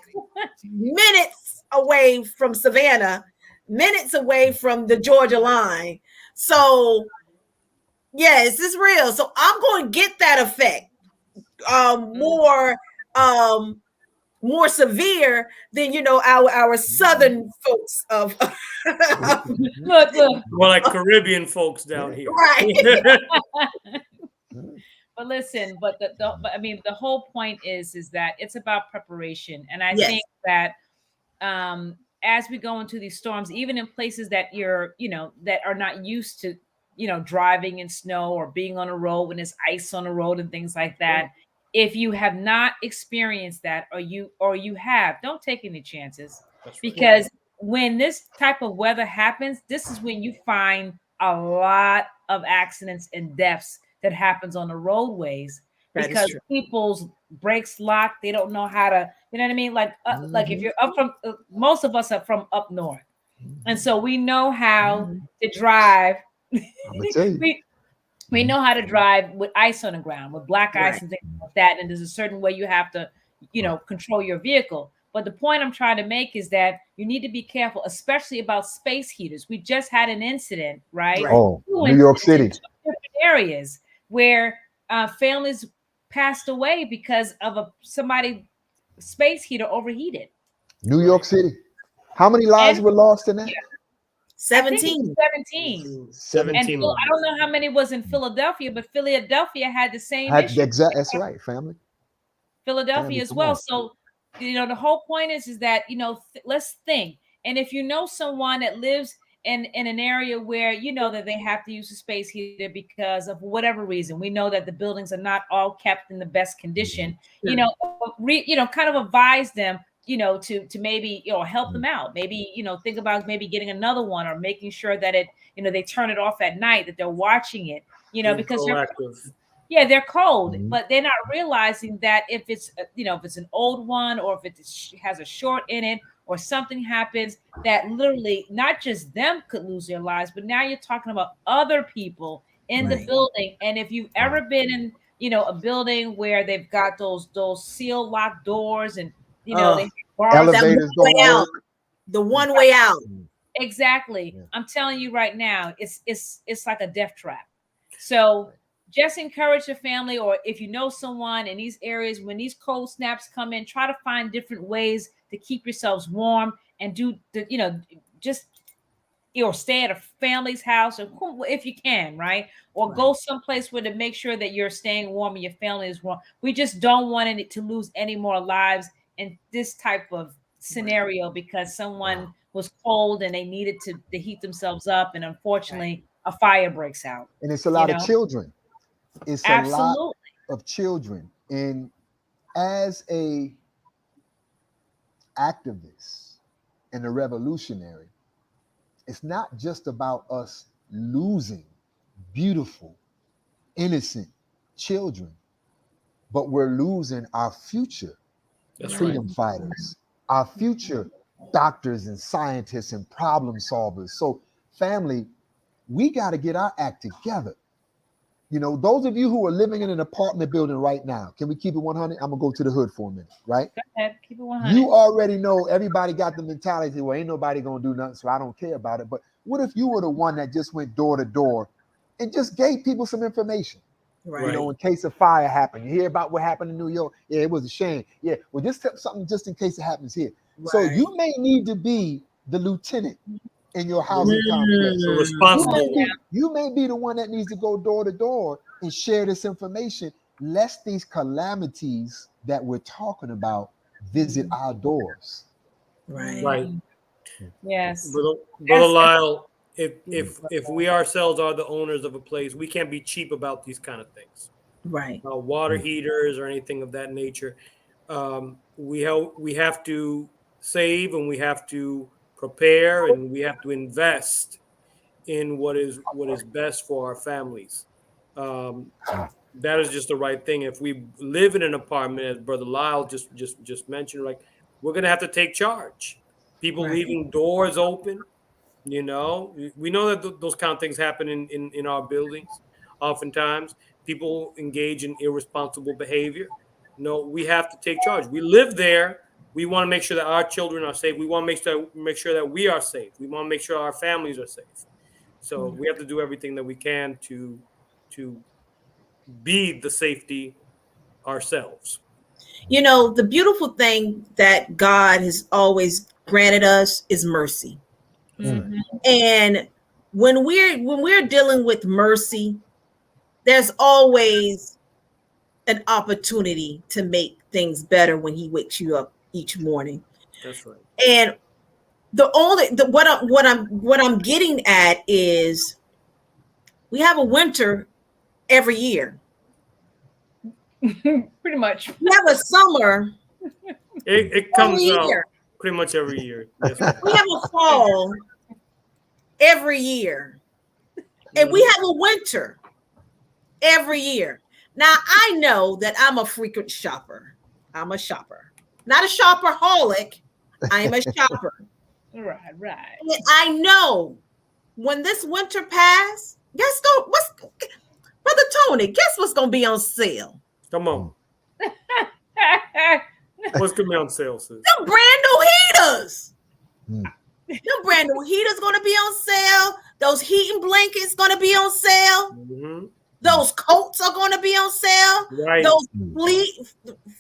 minutes away from Savannah, minutes away from the Georgia line. So yes, it's real. So I'm going to get that effect more severe than our southern folks of look. More like Caribbean folks down here. Right. But listen, but but I mean, the whole point is that it's about preparation, and I Yes. think that as we go into these storms, even in places that that are not used to, driving in snow or being on a road when there's ice on the road and things like that. If you have not experienced that, or you have, don't take any chances, That's right. because when this type of weather happens, this is when you find a lot of accidents and deaths that happens on the roadways, That is because true. people's brakes lock. They don't know how to, you know what I mean? Like if you're up from, most of us are from up north, and so we know how to drive. I'm gonna tell you. We know how to drive with ice on the ground, with black ice Right. and things like that. And there's a certain way you have to, control your vehicle. But the point I'm trying to make is that you need to be careful, especially about space heaters. We just had an incident, right? Right. Oh, Two New York incidents City. in two different areas where families passed away because of somebody space heater overheated. New York City. How many lives were lost in that? Yeah. I think it 17. was 17. And 17 I don't know how many was in Philadelphia, but Philadelphia had the same issue. That's right, family. Philadelphia Family, as come well. on. So, the whole point is that, let's think. And if you know someone that lives in an area where you know that they have to use a space heater because of whatever reason, we know that the buildings are not all kept in the best condition, kind of advise them, to maybe, help them out. Maybe, think about maybe getting another one, or making sure that they turn it off at night, that they're watching it, Being because proactive. they're cold, Mhm. but they're not realizing that if it's if it's an old one, or if it has a short in it, or something happens, that literally not just them could lose their lives, but now you're talking about other people in the Right. building. And if you've ever been in a building where they've got those seal locked doors, and they have bars. Elevators That one way don't out. work. The one way out. Exactly. Yeah. I'm telling you right now, it's like a death trap. So just encourage your family, or if you know someone in these areas, when these cold snaps come in, try to find different ways to keep yourselves warm, and just stay at a family's house, or if you can, right? Or go someplace where to make sure that you're staying warm and your family is warm. We just don't want it to lose any more lives in this type of scenario, because someone was cold and they needed to heat themselves up, and unfortunately a fire breaks out. And it's a lot of children. It's a lot Absolutely. of children. And as a activist and a revolutionary, it's not just about us losing beautiful, innocent children, but we're losing our future That's freedom fighters, our future doctors and scientists and problem solvers. So, family, we got to get our act together. Those of you who are living in an apartment building right now, can we keep it 100? I'm gonna go to the hood for a minute, right? Go ahead, keep it 100. You already know everybody got the mentality, well, ain't nobody gonna do nothing, so I don't care about it. But what if you were the one that just went door to door and just gave people some information? Right. In case a fire happened. You hear about what happened in New York? Yeah, it was a shame. Yeah, well, just tell something just in case it happens here. So you may need to be the lieutenant in your housing complex. So responsible. You may be the one that needs to go door to door and share this information, lest these calamities that we're talking about visit our doors. Right. Yes. Brother Lyle, if we ourselves are the owners of a place, we can't be cheap about these kind of things. Right. Water heaters or anything of that nature. We have to save, and we have to prepare, and we have to invest in what is best for our families. That is just the right thing. If we live in an apartment, as Brother Lyle just mentioned, like, we're gonna have to take charge. People leaving doors open, we know that those kind of things happen in our buildings. Oftentimes, people engage in irresponsible behavior. No, we have to take charge. We live there. We want to make sure that our children are safe. We want to make sure that we are safe. We want to make sure our families are safe. So we have to do everything that we can to be the safety ourselves. The beautiful thing that God has always granted us is mercy. Mhm. And when we're dealing with mercy, there's always an opportunity to make things better when he wakes you up each morning. That's right. And what I'm getting at is we have a winter every year. Pretty much. We have a summer. It comes every out year. pretty much every year. Yes, ma'am. We have a fall every year. And we have a winter every year. Now, I know that I'm a frequent shopper. I'm a shopper. Not a shopperholic. I am a shopper. Right. And I know when this winter passes, Brother Tony, guess what's going to be on sale? Come on. What's going to be on sale, sis? Them brand new heaters. Them brand new heaters going to be on sale. Those heating blankets going to be on sale. Mm-hmm. Those coats are going to be on sale. Right. Those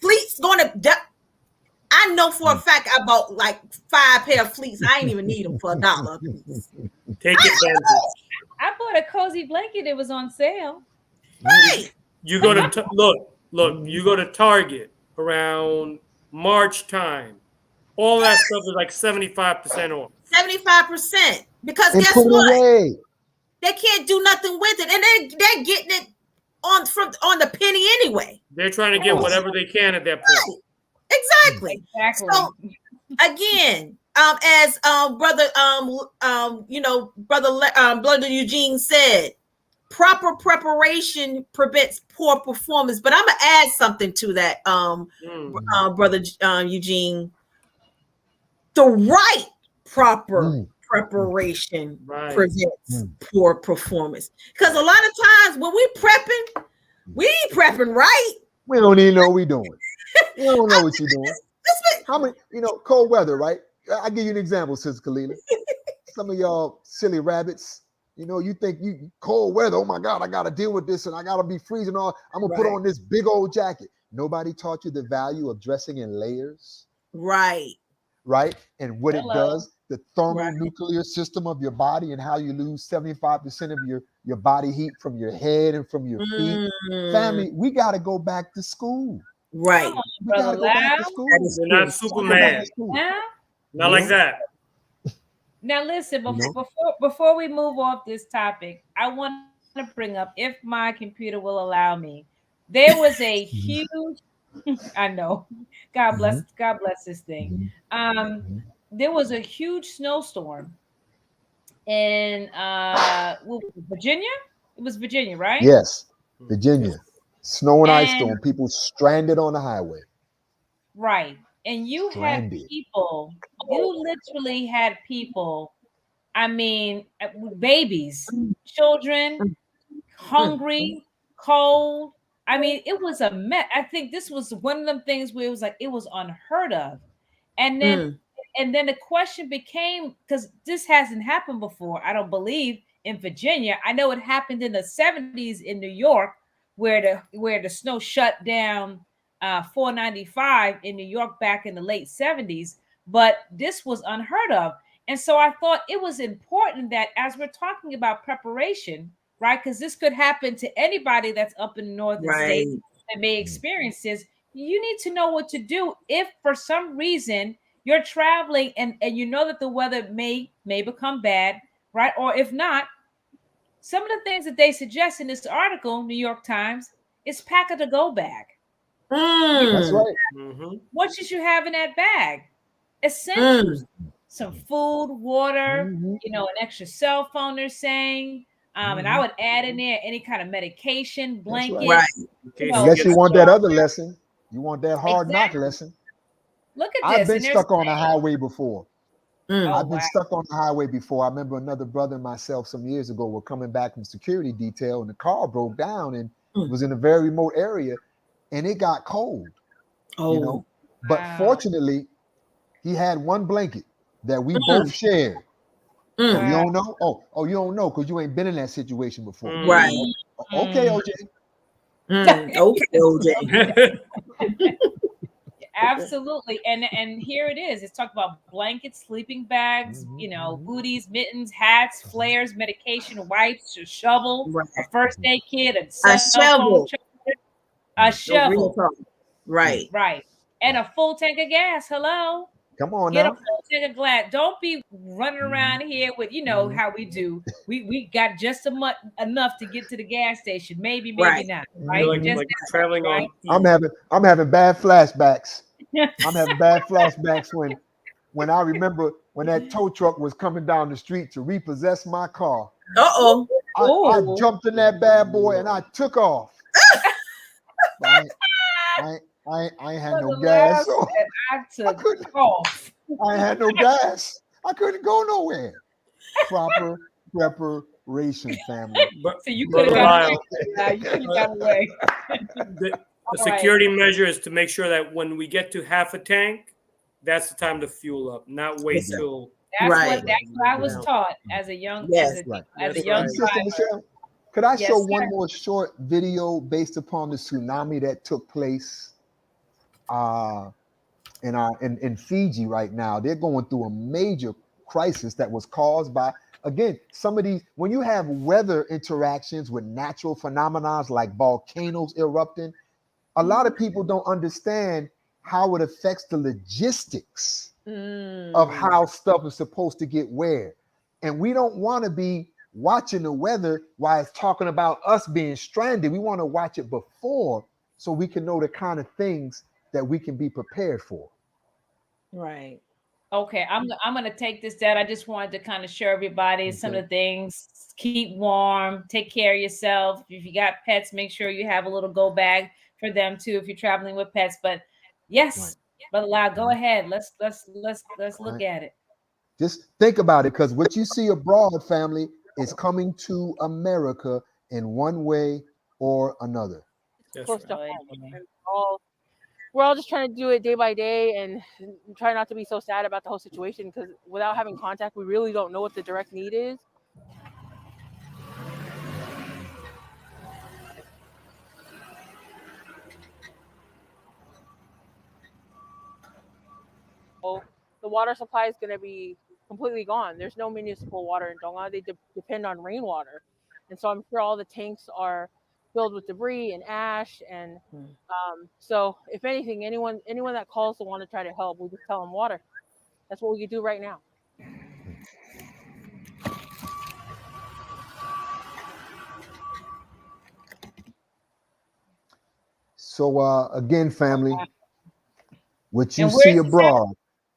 fleets going to. I know for a fact I bought like 5 pair of fleets. I ain't even need them for $1 a piece. Take advantage. I bought a cozy blanket. It was on sale. Right. You go to look. You go to Target around March time. All that stuff is like 75% off. 75%. Because And guess put it what? away. They can't do nothing with it, and they're getting it on the penny anyway. They're trying to get whatever they can at that point. Exactly. Exactly. So again, as brother Eugene said, proper preparation prevents poor performance. But I'm gonna add something to that, brother Eugene. The right proper preparation prevents poor performance. Because a lot of times when we ain't prepping right. We don't even know what we're doing. We don't know what you're doing. How many, cold weather, right? I'll give you an example, Sister Kalila. Some of y'all silly rabbits, you think you cold weather, oh my God, I got to deal with this and I got to be freezing all. I'm going to put on this big old jacket. Nobody taught you the value of dressing in layers. Right. And what it does, the thermonuclear system of your body and how you lose 75% of your body heat from your head and from your feet. Family, we got to go back to school. Right. We got to go back to school. You're not Superman. Not like that. Now listen, before we move off this topic, I want to bring up, if my computer will allow me, there was a huge I know. God bless this thing. There was a huge snowstorm in Virginia. It was Virginia, right? Yes, Virginia. Snow and ice storm. People stranded on the highway. Right. And you had people, you literally had people, I mean, babies, children, hungry, cold. I mean, it was a mess. I think this was one of them things where it was like, it was unheard of. And then the question became, because this hasn't happened before, I don't believe, in Virginia. I know it happened in the 70s in New York, where the snow shut down 495 in New York back in the late 70s, but this was unheard of. And so I thought it was important that as we're talking about preparation, right, because this could happen to anybody that's up in the northern states that may experience this, you need to know what to do if for some reason you're traveling and you know that the weather may become bad, right? Or if not, some of the things that they suggest in this article, New York Times, is pack a to-go bag. That's right. What should you have in that bag? Essentials. Some food, water, an extra cell phone, they're saying. And I would add in there any kind of medication, blankets. Right. Unless you want that other lesson. You want that hard knock lesson. Look at this. I've been stuck on the highway before. I've been wow. stuck on the highway before. I remember another brother and myself some years ago were coming back from security detail and the car broke down and it was in a very remote area and it got cold. But fortunately, he had one blanket that we both shared. You don't know? Oh, you don't know because you ain't been in that situation before. Right. Okay, OJ. Okay, OJ. Absolutely. And here it is. It's talking about blankets, sleeping bags, booties, mittens, hats, flares, medication, wipes, a shovel, a first aid kit, a shovel. a No shovel, real talk. Right. right, and a full tank of gas. Hello. Come on Get a now. full tank of glass. Don't be running around here with, you know, how we do. We got just enough to get to the gas station. Maybe Right. not. Mhm. Right. Like, Just like that much, traveling right? on. I'm having bad flashbacks. I'm having bad flashbacks when I remember when that tow truck was coming down the street to repossess my car. Uh-oh. I Ooh. jumped in that bad boy and I took off. But I ain't had no Brother gas. Lyle So said, I took couldn't- off. I ain't had no gas. I couldn't go nowhere. Proper preparation, family. But So you could Brother have got Lyle, away. Lyle. You could have got away. the All security measure is to make sure that when we get to half a tank, that's the time to fuel up, not wait Exactly. till. That's Right. what I was Yeah. taught as a young Yes. Right. as a That's young right. Sister driver. Michelle, could I Yes, show sir. one more short video based upon the tsunami that took place in Fiji right now? They're going through a major crisis that was caused by, again, some of these, when you have weather interactions with natural phenomena like volcanoes erupting, a lot of people don't understand how it affects the logistics of how stuff is supposed to get where. And we don't want to be watching the weather while it's talking about us being stranded. We want to watch it before so we can know the kind of things that we can be prepared for. Right. Okay, I'm gonna take this down. I just wanted to kind of show everybody some of the things. Keep warm, take care of yourself. If you got pets, make sure you have a little go bag for them too if you're traveling with pets. But yes, Brother Lyle, go ahead. Let's look at it. Just think about it, because what you see abroad, family, is coming to America in one way or another. That's close to right. home. And we're all just trying to do it day by day and try not to be so sad about the whole situation, because without having contact, we really don't know what the direct need is. So the water supply is going to be completely gone. There's no municipal water in Tonga. They depend on rainwater. And so I'm sure all the tanks are filled with debris and ash. And so if anything, anyone that calls to want to try to help, we just tell them water. That's what we can do right now. So again, family, what you And where's see this abroad,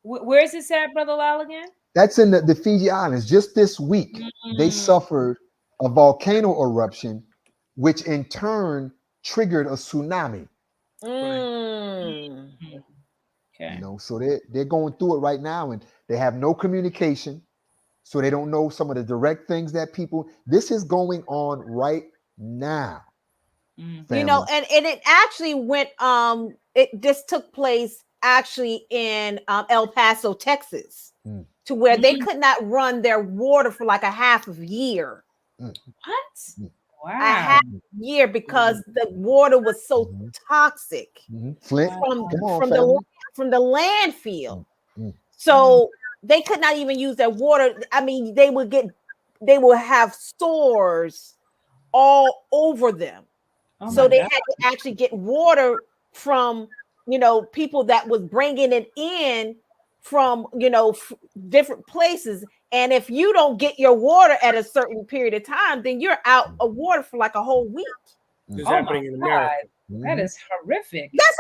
Where's this at, Brother Lyle, again? that's in the Fiji Islands. Just this week, they Mm. suffered a volcano eruption, which in turn triggered a tsunami. Okay. You know, so they're going through it right now, and they have no communication, so they don't know some of the direct things that people. This is going on right now. You know, and it actually went this took place actually in El Paso, Texas, to where they could not run their water for like a half of year. What? A half year because the water was so toxic Flint, from the landfill. So they could not even use their water. I mean, they would have stores all over them. Oh So my they God. had to actually get water from, people that was bringing it in from, different places. And if you don't get your water at a certain period of time, then you're out of water for like a whole week. It's Oh happening in America. That is horrific. That's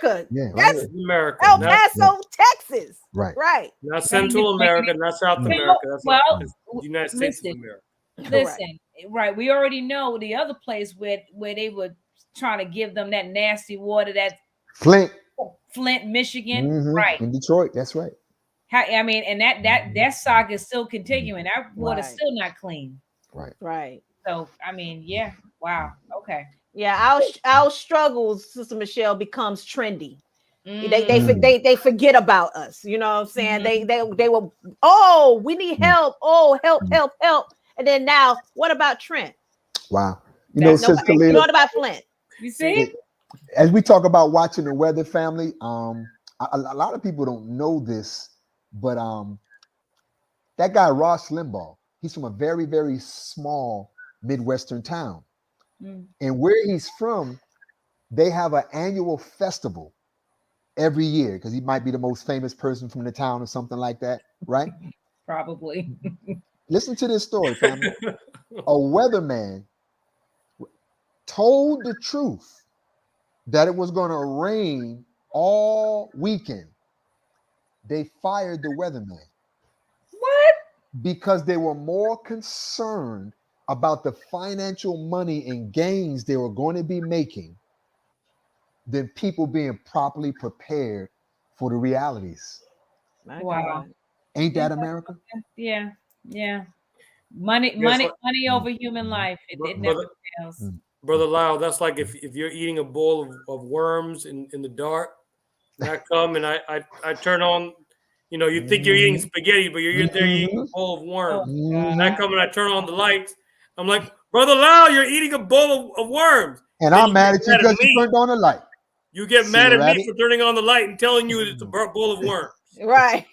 America. Yeah, That's America. El not, Paso, Texas. Right. Right. not Central America, not South America. That's the United States of America. Listen, right. We already know the other place where they were trying to give them that nasty water, that Flint, Michigan. Right. in Detroit. That's right. I mean, and that saga is still continuing. That water's still not clean. Right. So, I mean, yeah. Wow. Okay. Yeah, our struggles, Sister Michelle, becomes trendy. They forget about us. You know what I'm saying? They will, we need help. Oh, help. And then now, what about Trent? Wow. You know, Sister Kalila, what about Flint? You see? As we talk about watching the weather, family, a lot of people don't know this, but that guy Ross Limbaugh, he's from a very, very small Midwestern town. And where he's from, They have an annual festival every year because he might be the most famous person from the town or something like that, right? Probably. Listen to this story, family. A weatherman told the truth that it was going to rain all weekend. They fired the weatherman. What? Because they were more concerned about the financial money and gains they were going to be making than people being properly prepared for the realities. My Wow. God. Ain't that America? Yeah. Yeah. Money over human life. It never fails. Brother Lyle, that's like if you're eating a bowl of worms in the dark, and I come and I turn on, you think you're eating spaghetti, but you're there eating a bowl of worms. And I come and I turn on the lights. I'm like, Brother Lyle, you're eating a bowl of worms. And I'm mad at you because you turned on the light. You get mad at me for turning on the light and telling you it's a bowl of worms. Right.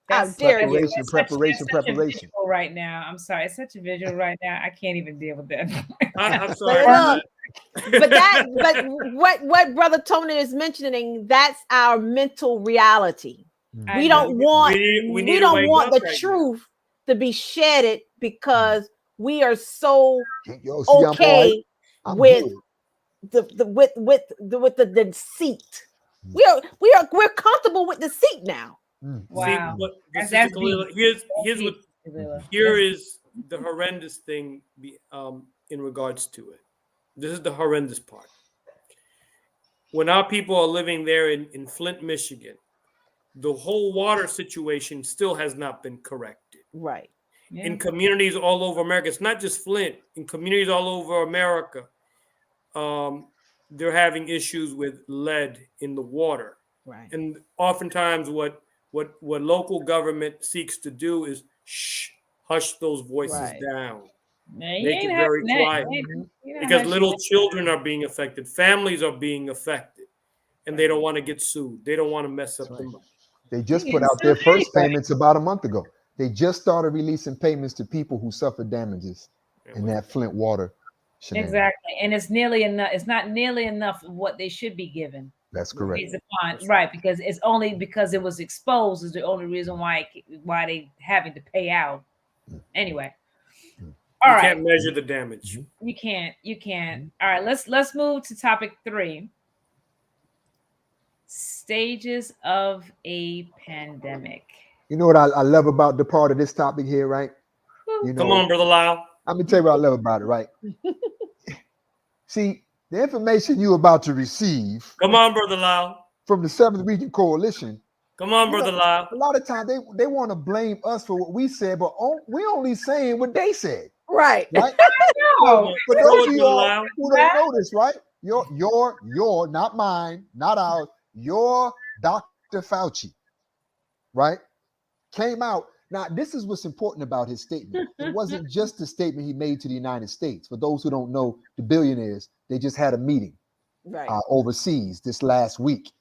How dare you? Preparation. Right now, I'm sorry, it's such a visual right now. I can't even deal with that. I'm sorry. But what Brother Tony is mentioning, that's our mental reality. We don't want the truth to be shedded because we are so okay with the deceit. We're comfortable with deceit now. Wow. Here is the horrendous thing in regards to it. This is the horrendous part. When our people are living there in Flint, Michigan, the whole water situation still has not been corrected. Right. Yeah. In communities all over America, it's not just Flint. In communities all over America, they're having issues with lead in the water. Right. And oftentimes what local government seeks to do is hush those voices down. Make it very quiet. Because little children are being affected. Families are being affected. And they don't want to get sued. They don't want to mess up the money. They just put out their first payments about a month ago. They just started releasing payments to people who suffered damages in that Flint water. Exactly. And it's nearly enough. It's not nearly enough of what they should be given. That's correct. Right, because it's only because it was exposed is the only reason why they having to pay out. Anyway. All right. You can't measure the damage. You can't. All right, let's move to topic 3. Stages of a pandemic. You know what I love about the part of this topic here, right? Come on, Brother Lyle. I'm gonna tell you what I love about it, right? See, the information you're about to receive. Come on, Brother Lyle. From the 7th Region Coalition. Come on, Brother Lyle. A lot of times they want to blame us for what we said, but we only saying what they said. Right. Right? No. For those of you all who don't know this, right? Your, not mine, not ours, your Dr. Fauci, right? Came out. Now, this is what's important about his statement. It wasn't just the statement he made to the United States. For those who don't know, the billionaires, they just had a meeting overseas this last week.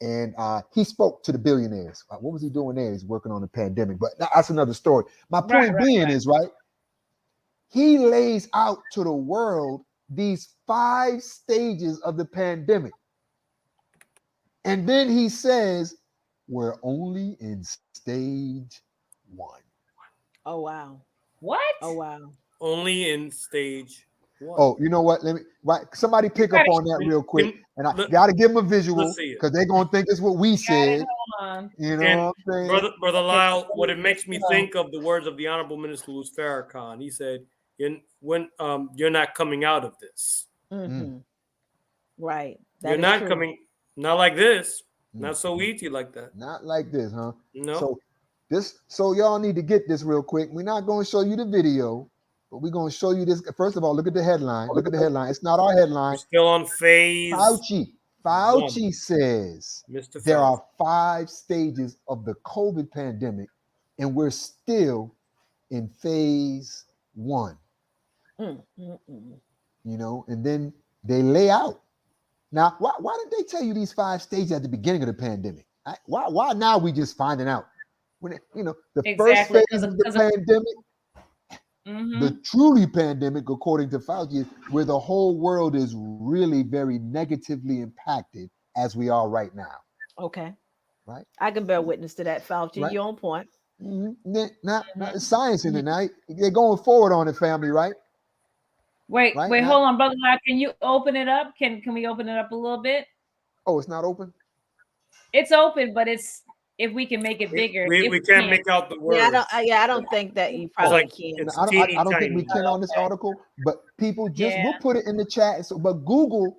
And he spoke to the billionaires. What was he doing there? He's working on the pandemic, but that's another story. My point being is, he lays out to the world these 5 stages of the pandemic. And then he says, we're only in stage 1. Oh, wow. What? Oh, wow. Only in stage 1. Oh, you know what? Somebody pick up on that real quick. And I got to give them a visual because they're going to think it's what we said. You know what I'm saying? Brother Lyle, what it makes me think of the words of the Honorable Minister Louis Farrakhan. He said, you're not coming out of this. Mm-hmm. Right. You're not coming, not like this. Not so easy like that. Not like this, huh? No. So y'all need to get this real quick. We're not going to show you the video, but we're going to show you this. First of all, look at the headline. Look at the headline. It's not our headline. We're still on phase. Fauci says Mr. there are 5 stages of the COVID pandemic, and we're still in phase 1. You know, and then they lay out. Now, why did they tell you these 5 stages at the beginning of the pandemic? Why now we just finding out? When the first phase of the pandemic, Mhm. The truly pandemic, according to Fauci, is where the whole world is really very negatively impacted as we are right now. Okay. Right. I can bear witness to that, Fauci. Right. You're on point. Now, it's science in it now. They're going forward on it, family, right? Wait, Right wait, now- hold on, Brother Lau. Can you open it up? Can we open it up a little bit? Oh, it's not open? It's open, but it's if we can make it bigger. We If can't make out the word. Yeah, I don't think that you probably like- can. it's I don't think we teeny can on this article, but people just Yeah. we'll put it in the chat. So, but Google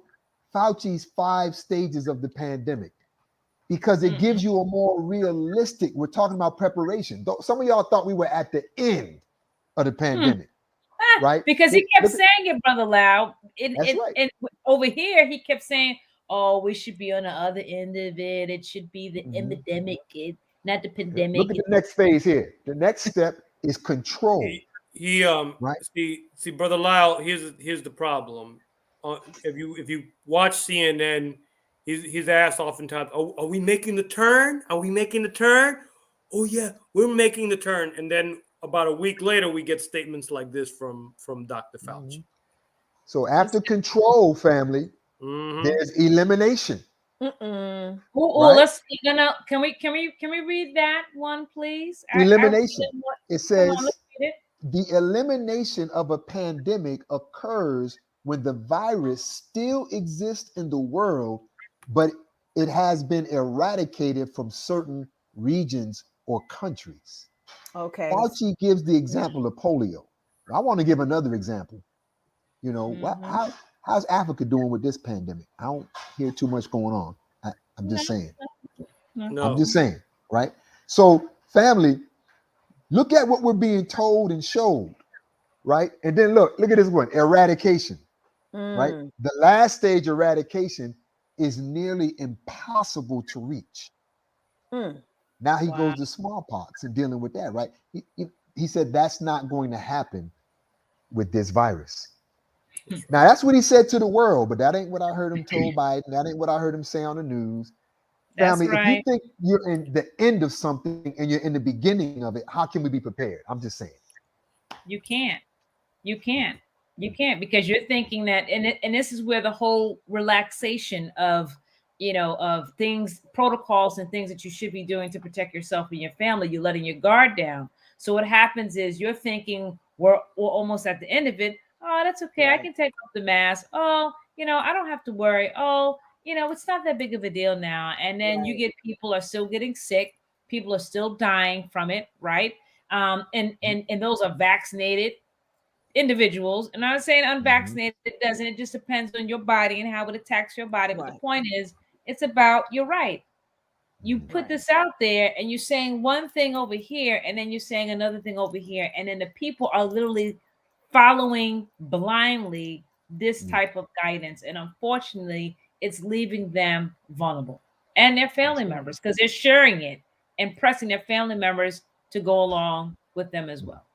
Fauci's 5 stages of the pandemic because it gives you a more realistic. We're talking about preparation. Some of y'all thought we were at the end of the pandemic, right? Because he kept Look at- saying it, Brother Lau. That's right. And over here, he kept saying, "Oh, we should be on the other end of it. It should be the epidemic, not the pandemic." Look at the next phase here. The next step is control. He Right. see Brother Lyle, here's the problem. If you watch CNN, he's asked oftentimes, are we making the turn? Are we making the turn? Oh yeah, we're making the turn. And then about a week later, we get statements like this from Dr. Fauci. So after control, family, there's elimination. Mm-mm. Oh, Right? let's can we read that one, please? Elimination. It says let's read it. the elimination of a pandemic occurs when the virus still exists in the world, but it has been eradicated from certain regions or countries. Okay. Fauci gives the example of polio. I want to give another example. You know, how's Africa doing with this pandemic? I don't hear too much going on. I'm just saying. No. I'm just saying, right? So, family, look at what we're being told and showed, right? And then look at this one, eradication, right? The last stage, eradication, is nearly impossible to reach. Now he goes to smallpox and dealing with that, right? He said that's not going to happen with this virus. Now that's what he said to the world, but that ain't what I heard him told Biden. That ain't what I heard him say on the news. That's Family, right. if you think you're in the end of something and you're in the beginning of it, how can we be prepared? I'm just saying. You can't because you're thinking that, and this is where the whole relaxation of of things, protocols and things that you should be doing to protect yourself and your family, you're letting your guard down. So what happens is you're thinking we're almost at the end of it. Oh, that's okay. Right. I can take off the mask. Oh, I don't have to worry. Oh, it's not that big of a deal now. And then you get people are still getting sick. People are still dying from it, right? And those are vaccinated individuals. And I'm not saying unvaccinated, it doesn't. It just depends on your body and how it attacks your body. But the point is, it's about, you're right. You put this out there and you're saying one thing over here, and then you're saying another thing over here. And then the people are literally following blindly this type of guidance. And unfortunately, it's leaving them vulnerable and their family members because they're sharing it and pressing their family members to go along with them as well.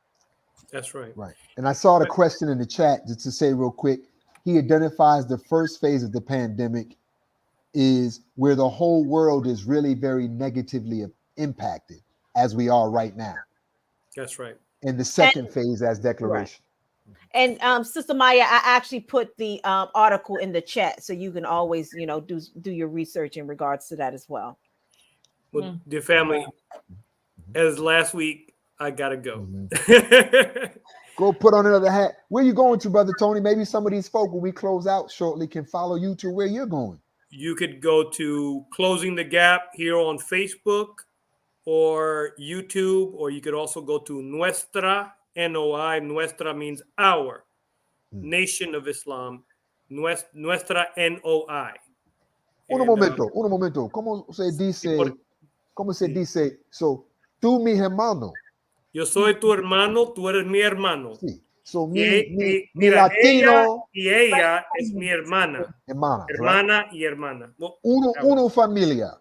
That's right. Right. And I saw the question in the chat, just to say real quick, he identifies the first phase of the pandemic is where the whole world is really very negatively impacted as we are right now. That's right. And the second phase as declaration. And Sister Maya, I actually put the article in the chat, so you can always, do your research in regards to that as well. Well, dear family, as last week, I gotta go. Go put on another hat. Where you going to, Brother Tony? Maybe some of these folk, when we close out shortly, can follow you to where you're going. You could go to Closing the Gap here on Facebook or YouTube, or you could also go to Nuestra, NOI. Nuestra means our, Nation of Islam, Nuestra NOI. Un momento. ¿Cómo se dice? So, tú mi hermano. Yo soy tu hermano, tú eres mi hermano. Sí. So, Mi latino. ella es mi hermana. Hermana. Hermana y hermana. Well, Uno familia.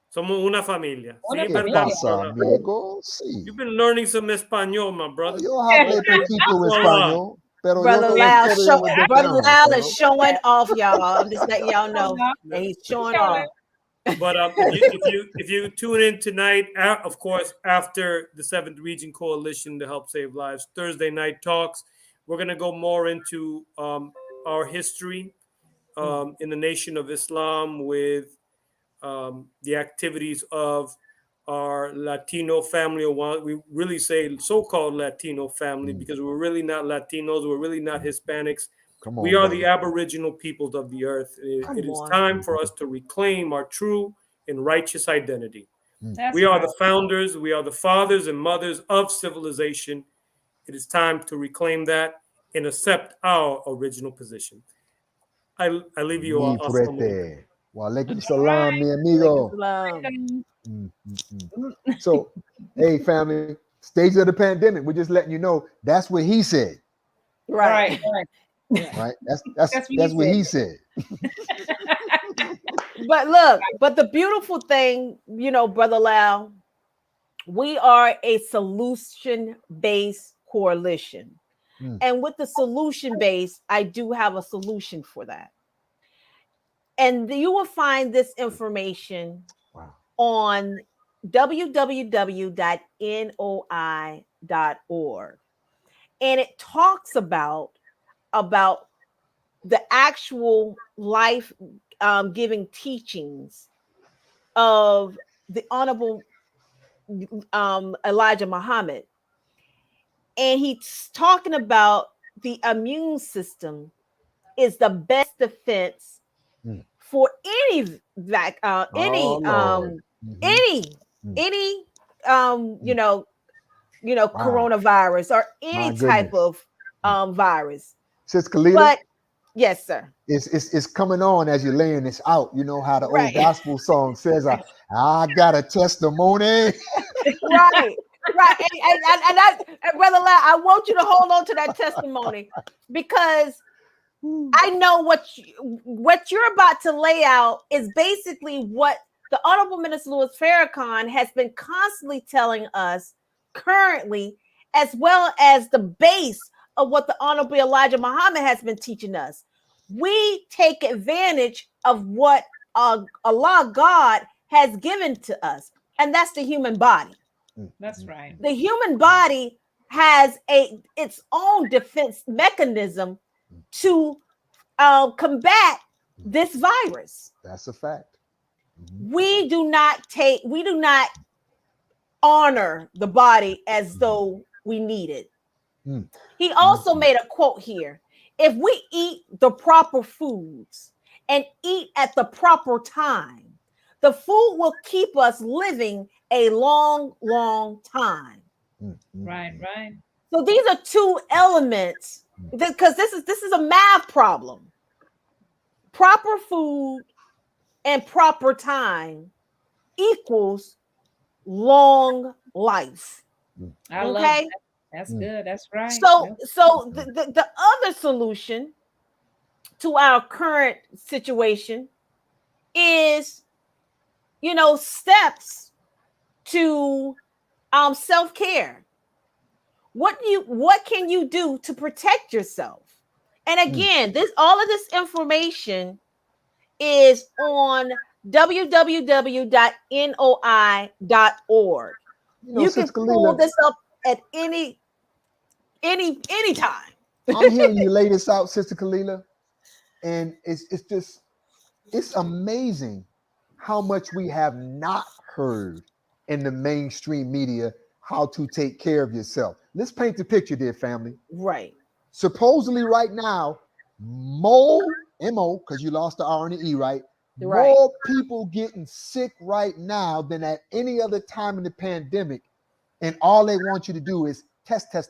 somos una familia. Una Sí, ¿Qué verdad, pasa, brother. amigo? Sí. You've been learning some español, my brother. Yo hablé poquito español, pero Brother yo Lyle, estoy Brother Lyle is showing off, y'all. I'm just letting y'all know. And he's showing off. But if you tune in tonight, of course, after the 7th Region Coalition to Help Save Lives Thursday night talks, we're going to go more into our history in the Nation of Islam with the activities of our Latino family, or we really say so-called Latino family, because we're really not Latinos, we're really not Hispanics. Come on, we are brother. the Aboriginal peoples of the earth. It is time for us to reclaim our true and righteous identity. We are the founders, we are the fathers and mothers of civilization. It is time to reclaim that and accept our original position. I leave you all. Wa alaikum salam, mi amigo. So, hey, family, stage of the pandemic. We're just letting you know that's what he said. Right. Right. That's what he said. But look, but the beautiful thing, you know, Brother Lau, we are a solution-based coalition. And with the solution base, I do have a solution for that. And you will find this information on www.noi.org. And it talks about the actual life giving teachings of the Honorable Elijah Muhammad. And he's talking about the immune system is the best defense for any coronavirus or any type of virus. Sister Kalila, but yes, sir. It's coming on as you're laying this out. You know how the old gospel song says, I got a testimony. Right. And Brother Lau, I want you to hold on to that testimony, because I know what you're about to lay out is basically what the Honorable Minister Louis Farrakhan has been constantly telling us currently, as well as the base of what the Honorable Elijah Muhammad has been teaching us. We take advantage of what Allah God has given to us, and that's the human body. That's right. The human body has its own defense mechanism to combat this virus. That's a fact. We do not honor the body as though we need it. He also made a quote here. If we eat the proper foods and eat at the proper time, the food will keep us living a long, long time. Right. So these are two elements, because this is a math problem. Proper food and proper time equals long life. I love that. That's good. That's right. So the other solution to our current situation is, steps to self-care. What can you do to protect yourself? And again, all of this information is on www.noi.org. You can pull this up at any time. I'm hearing you lay this out, Sister Kalila, and it's amazing how much we have not heard in the mainstream media how to take care of yourself. Let's paint the picture, dear family. Right. Supposedly right now, M-O, because you lost the R and the E, right? More people getting sick right now than at any other time in the pandemic. And all they want you to do is test. Right.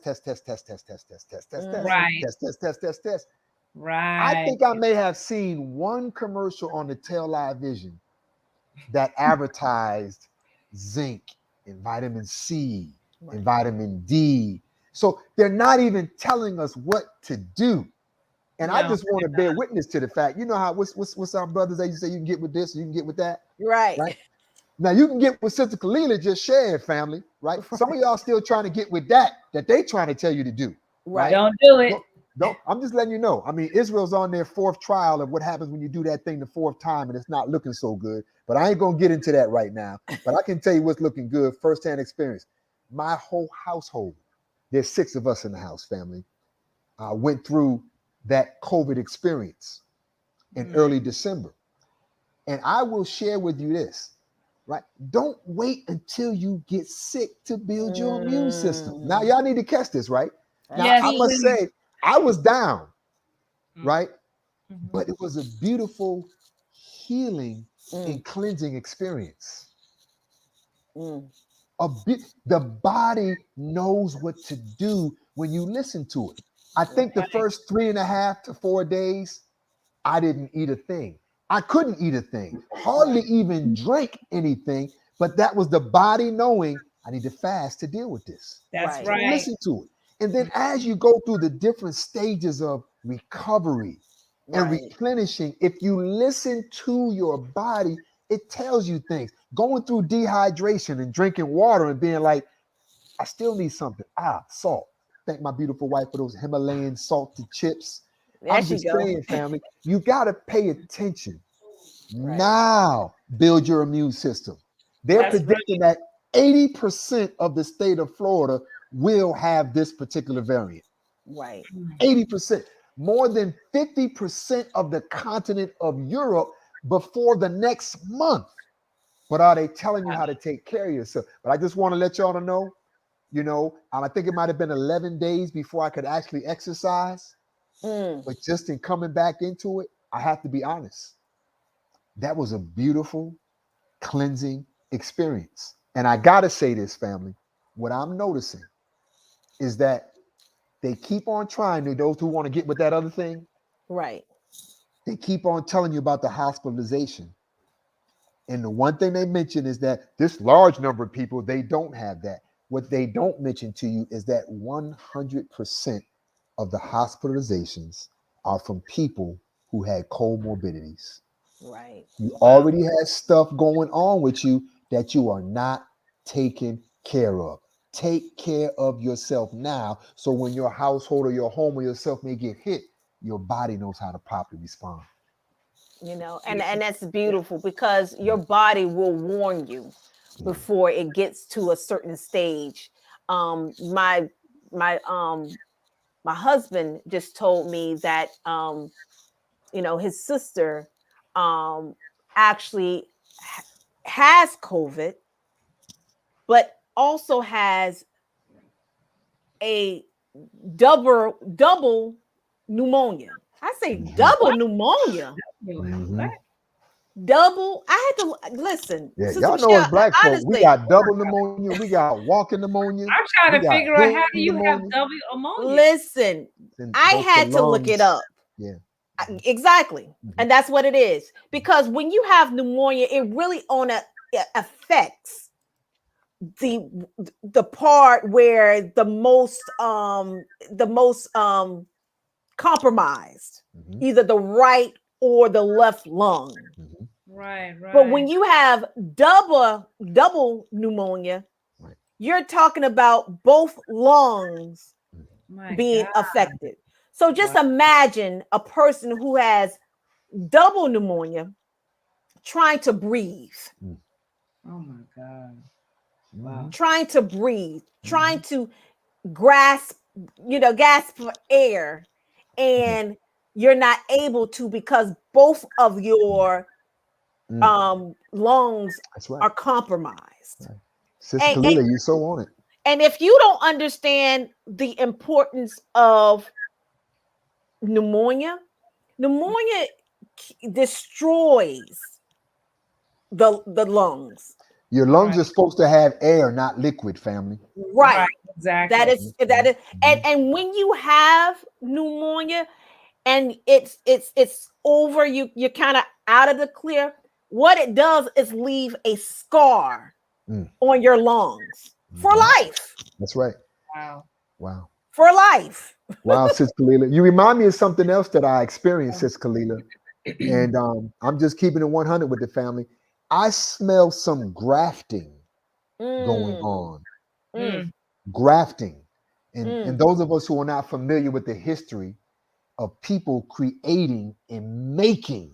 Test. Right. I think I may have seen one commercial on the Tell Live Vision that advertised zinc and vitamin C and vitamin D. So they're not even telling us what to do. And I just want to bear witness to the fact, you know how what's our brothers, they used to say you can get with this, you can get with that. Right. Now you can get with Sister Kalila just shared, family, right? Some of y'all still trying to get with that they trying to tell you to do. Right. Don't do it. No, I'm just letting you know. I mean, Israel's on their fourth trial of what happens when you do that thing the fourth time and it's not looking so good. But I ain't gonna get into that right now. But I can tell you what's looking good, firsthand experience. My whole household, there's 6 of us in the house, family, went through that COVID experience in early December. And I will share with you this, right? Don't wait until you get sick to build your immune system. Now, y'all need to catch this, right? Now, Yes, I must please. say, I was down, Mm. right? Mhm. But it was a beautiful healing and cleansing experience. The body knows what to do when you listen to it. I think the first 3.5 to 4 days, I didn't eat a thing. I couldn't eat a thing, hardly even drink anything. But that was the body knowing I need to fast to deal with this. That's Right. So right. listen to it. And then as you go through the different stages of recovery and Right. replenishing, if you listen to your body, it tells you things. Going through dehydration and drinking water and being like, I still need something. Salt. Thank my beautiful wife for those Himalayan salted chips. There I'm she just go. saying, family, you got to pay attention. Right. Now, build your immune system. They're That's predicting that 80% of the state of Florida will have this particular variant. Right. 80%. More than 50% of the continent of Europe before the next month. But are they telling you how to take care of yourself? But I just want to let y'all know, I think it might have been 11 days before I could actually exercise. But just in coming back into it, I have to be honest. That was a beautiful, cleansing experience. And I got to say this, family. What I'm noticing is that they keep on trying to, those who want to get with that other thing, Right. they keep on telling you about the hospitalization. And the one thing they mention is that this large number of people, they don't have that. What they don't mention to you is that 100% of the hospitalizations are from people who had comorbidities. Right. You already have stuff going on with you that you are not taking care of. Take care of yourself now, so when your household or your home or yourself may get hit, your body knows how to properly respond. And that's beautiful because your body will warn you before it gets to a certain stage. My husband just told me that his sister actually has COVID, but also has a double pneumonia. I say double pneumonia. Double. I had to listen. Yeah, Sister y'all know Michelle, as black folks, we honestly, got double pneumonia, we got walking pneumonia, I'm trying we to got figure out how head do you have pneumonia, double ammonia? listen. and I both the had to look it lungs. up. Yeah. Exactly. And that's what it is. Because when you have pneumonia, it really affects the part where the most compromised, either the right or the left lung. Right. But when you have double pneumonia, you're talking about both lungs being affected. So just imagine a person who has double pneumonia trying to breathe. Oh my God. Wow. Trying to breathe, trying to gasp for air, and you're not able to because both of your lungs are compromised. Sister Kalila, you so on it. And if you don't understand the importance of pneumonia destroys the lungs. Your lungs are supposed to have air, not liquid, family. Right. Exactly. That is and when you have pneumonia and it's over, you're kind of out of the clear, what it does is leave a scar on your lungs for life. That's right. Wow. For life. Wow, Sis Kalila. You remind me of something else that I experienced, Sis Kalila. And I'm just keeping it 100 with the family. I smell some grafting going on. Grafting. And those of us who are not familiar with the history of people creating and making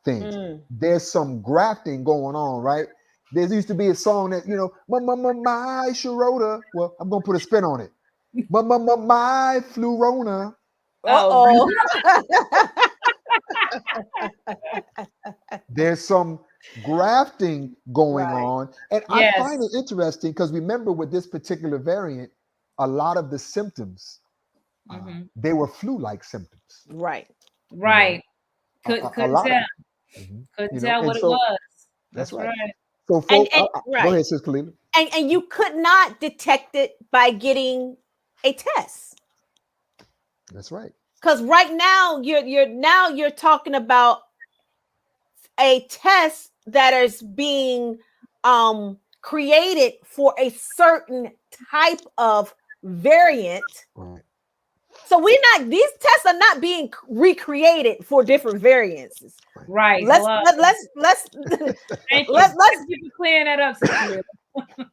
things. Mm. There's some grafting going on, right? There used to be a song that, my Sharota. Well, I'm gonna put a spin on it. My Flurona. Uh-oh. There's some grafting going Right. on. And Yes. I find it interesting because remember with this particular variant, a lot of the symptoms, Mhm. they were flu-like symptoms. Right. Right. A Couldn't lot tell. of them. Couldn't tell and what it so was. that's That's right. right. So folks, And go right. ahead, Sis Kalila. And you could not detect it by getting a test. That's right. Because right now you're talking about a test that is being created for a certain type of variant. Right. So these tests are not being recreated for different variants. Right. Let's Thank you. let's Thank you for clearing that up, Sister.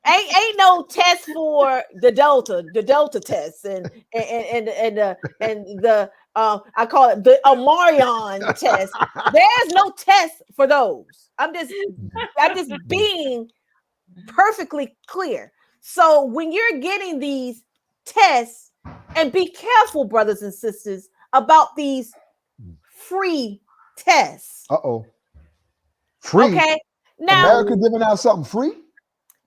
ain't no test for the Delta test and the I call it the Omarion test. There's no test for those. I'm just being perfectly clear. So when you're getting these tests, and be careful, brothers and sisters, about these free tests. Uh-oh. Free. Okay. Now America giving out something free?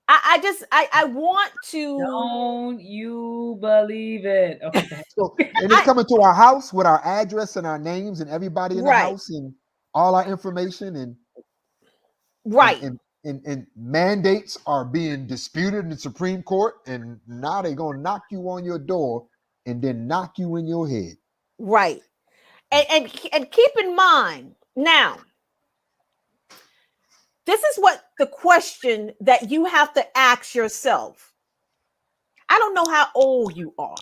I want to. Don't you believe it? Okay. So, and it's coming to our house with our address and our names and everybody in the Right. house and all our information and Right. and mandates are being disputed in the Supreme Court, and now they're gonna knock you on your door and then knock you in your head. Right. And keep in mind now, this is what the question that you have to ask yourself. I don't know how old you are,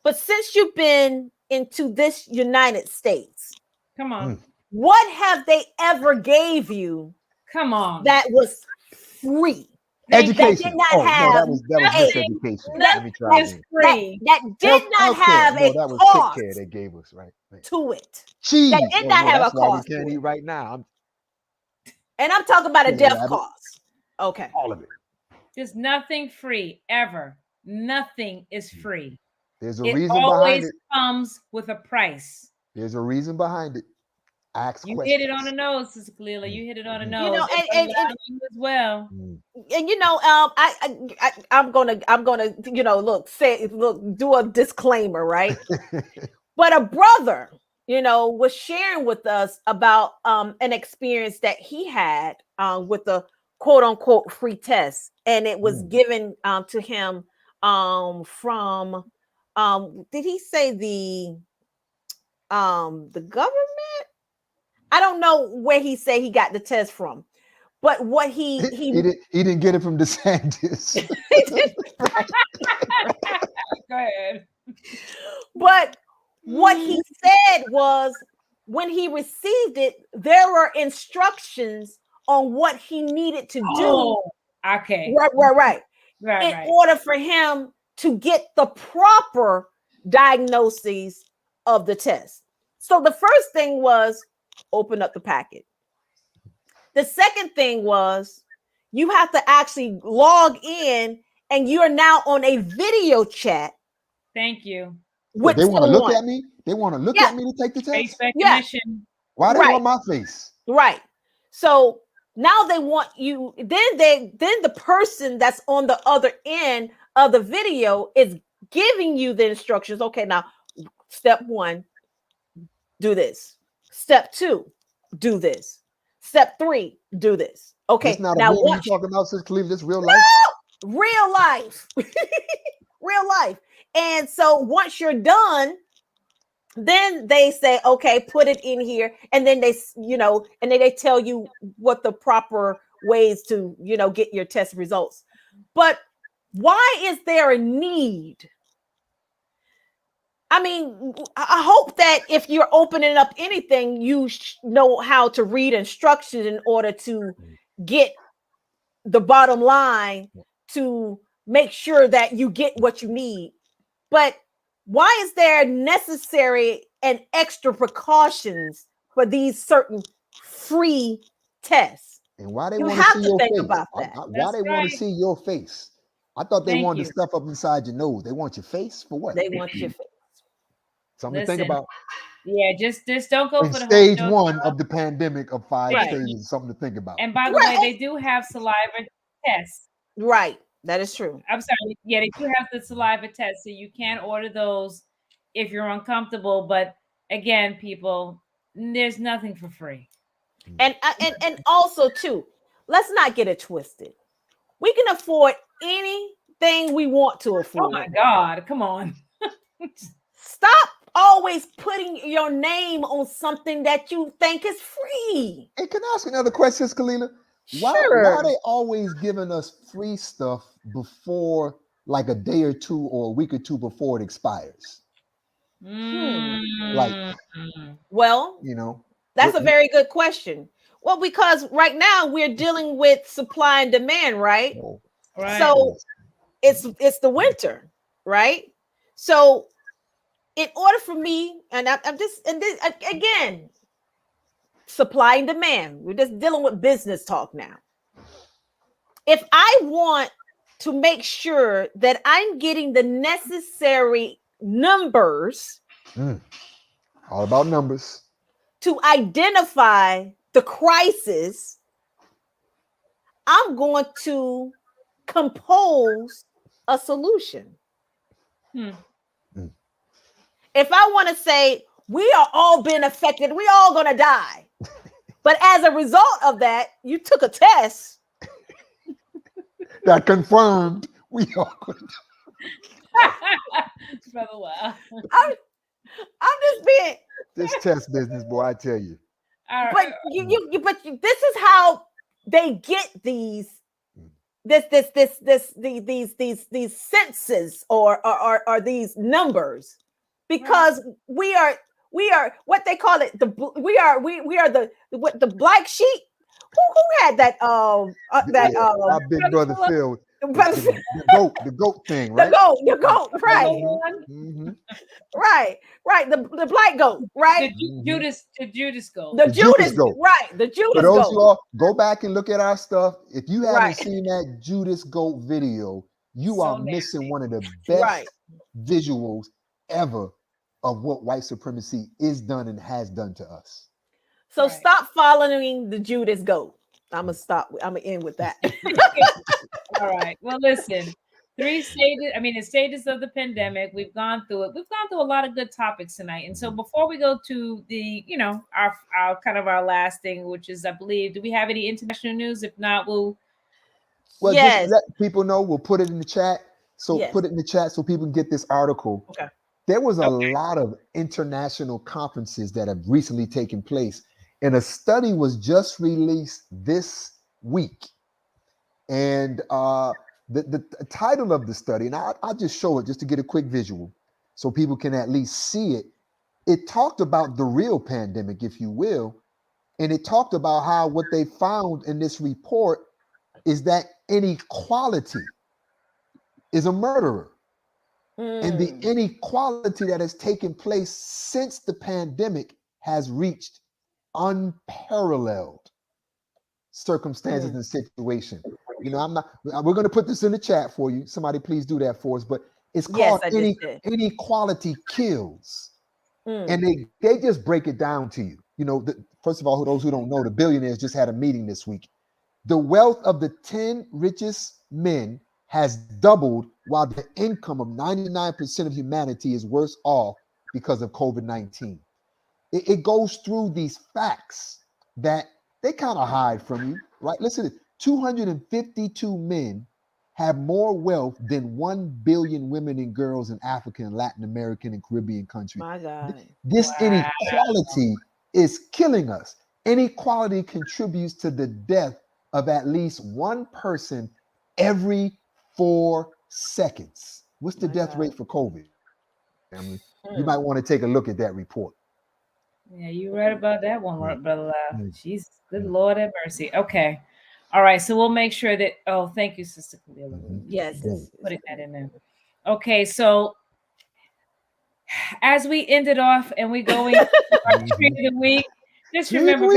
but since you've been into this United States, Come on. what have they ever gave you Come on. that was free? Education. That did not Oh, have no, that was nothing. miseducation. That Let me try It's again. free. That did not have no, a that was cost sick care they gave us, right? to it. Cheese. That did not have that's a why cost we can't to eat it. right now. And I'm talking about a Yeah, death rabbit. cost. Okay. All of it. There's nothing free ever. Nothing is free. There's a It reason behind always it. comes with a price. There's a reason behind it. Ask You questions. hit it on the nose, Sister Kalila. You hit it on the Mhm. nose. You know, It's and allowing you as well. and you know, I'm gonna do a disclaimer, right? But a brother, was sharing with us about an experience that he had with the quote unquote free test, and it was given to him from did he say the government? I don't know where he said he got the test from, but what he didn't get it from DeSantis. Go ahead. But what he said was when he received it, there were instructions on what he needed to do. Oh, okay. Right. Right. In order for him to get the proper diagnoses of the test. So the first thing was open up the packet. The second thing was you have to actually log in, and you're now on a video chat. Thank you. With they want to look someone. at me. They want to look at me to take the Face test. recognition. Why they want my face? Right. So now they want you. Then the person that's on the other end of the video is giving you the instructions. Okay, now step 1, do this. Step 2, do this. Step 3, do this. Okay. It's not now a movie what you talking about, Sis Cleveland. This real life. real life. Real life. And so once you're done, then they say, okay, put it in here. And then they tell you what the proper ways to, get your test results. But why is there a need? I mean, I hope that if you're opening up anything, you know how to read instructions in order to get the bottom line, to make sure that you get what you need. But Why is there necessary and extra precautions for these certain free tests? And why they You want to have see to your think face? about that. Why That's they want right. to see your face? I thought they Thank wanted you. the stuff up inside your nose. They want your face for what? They want your face. Something to think Listen, about. Yeah, just don't go In for the whole stage dose. one of the pandemic of 5 Right. stages, something to think about. And by the way, they do have saliva tests. Right. That is true. I'm sorry. Yeah, they do have the saliva test, so you can order those if you're uncomfortable. But again, people, there's nothing for free. And also too, let's not get it twisted. We can afford anything we want to afford. Oh my God, come on. Stop always putting your name on something that you think is free. Hey, can I ask another question, Kalila? Why are they always giving us free stuff before like a day or two or a week or two before it expires? Like, well, you know, that's a very good question. Well, because right now we're dealing with supply and demand, right? Right. So it's the winter, right? So in order for me, and I'm just, and this again, supply and demand. We're just dealing with business talk now. If I want to make sure that I'm getting the necessary numbers, all about numbers, to identify the crisis, I'm going to compose a solution. If I want to say we are all being affected, we all going to die. But as a result of that, you took a test that confirmed we all going to die. Brother, wow. I'm just being this test business, boy, I tell you. But this is how they get these senses or these numbers, because we are what they call it, we are the black sheep. Who had that my big brother Phil, the goat thing, right? The goat, right? Right, the black goat, right? The Judas goat. The Judas goat, right? The Judas For those goat. you all, go back and look at our stuff. If you haven't Right. seen that Judas goat video, you So are missing one of the best visuals ever of what white supremacy is done and has done to us. So stop following the Judas goat. I'm gonna end with that. All right. Well, listen, the stages of the pandemic. We've gone through it. We've gone through a lot of good topics tonight. And so before we go to the, our kind of our last thing, which is, I believe, do we have any international news? If not, just let people know. We'll put it in the chat. So Yes. put it in the chat so people can get this article. Okay. There was a lot of international conferences that have recently taken place, and a study was just released this week. And the title of the study, and I'll just show it just to get a quick visual so people can at least see it. It talked about the real pandemic, if you will, and it talked about how what they found in this report is that inequality is a murderer. And the inequality that has taken place since the pandemic has reached unparalleled circumstances and situation. We're going to put this in the chat for you. Somebody please do that for us. But it's called Inequality Kills. And they just break it down to you. First of all, those who don't know, the billionaires just had a meeting this week. The wealth of the 10 richest men has doubled, while the income of 99% of humanity is worse off because of COVID-19. It goes through these facts that they kind of hide from you, right? Listen, 252 men have more wealth than 1 billion women and girls in African and Latin American and Caribbean countries. My God. This inequality is killing us. Inequality contributes to the death of at least one person every 4 seconds. What's the death rate for COVID? Family, you might want to take a look at that report. Yeah, you read about that one, Brother Lau. Jesus, good Lord have mercy. Okay. All right. So we'll make sure that, thank you, Sister Kalila. Yes. Putting that in there. Okay. So as we ended off and we going to our tree of the week, just remember,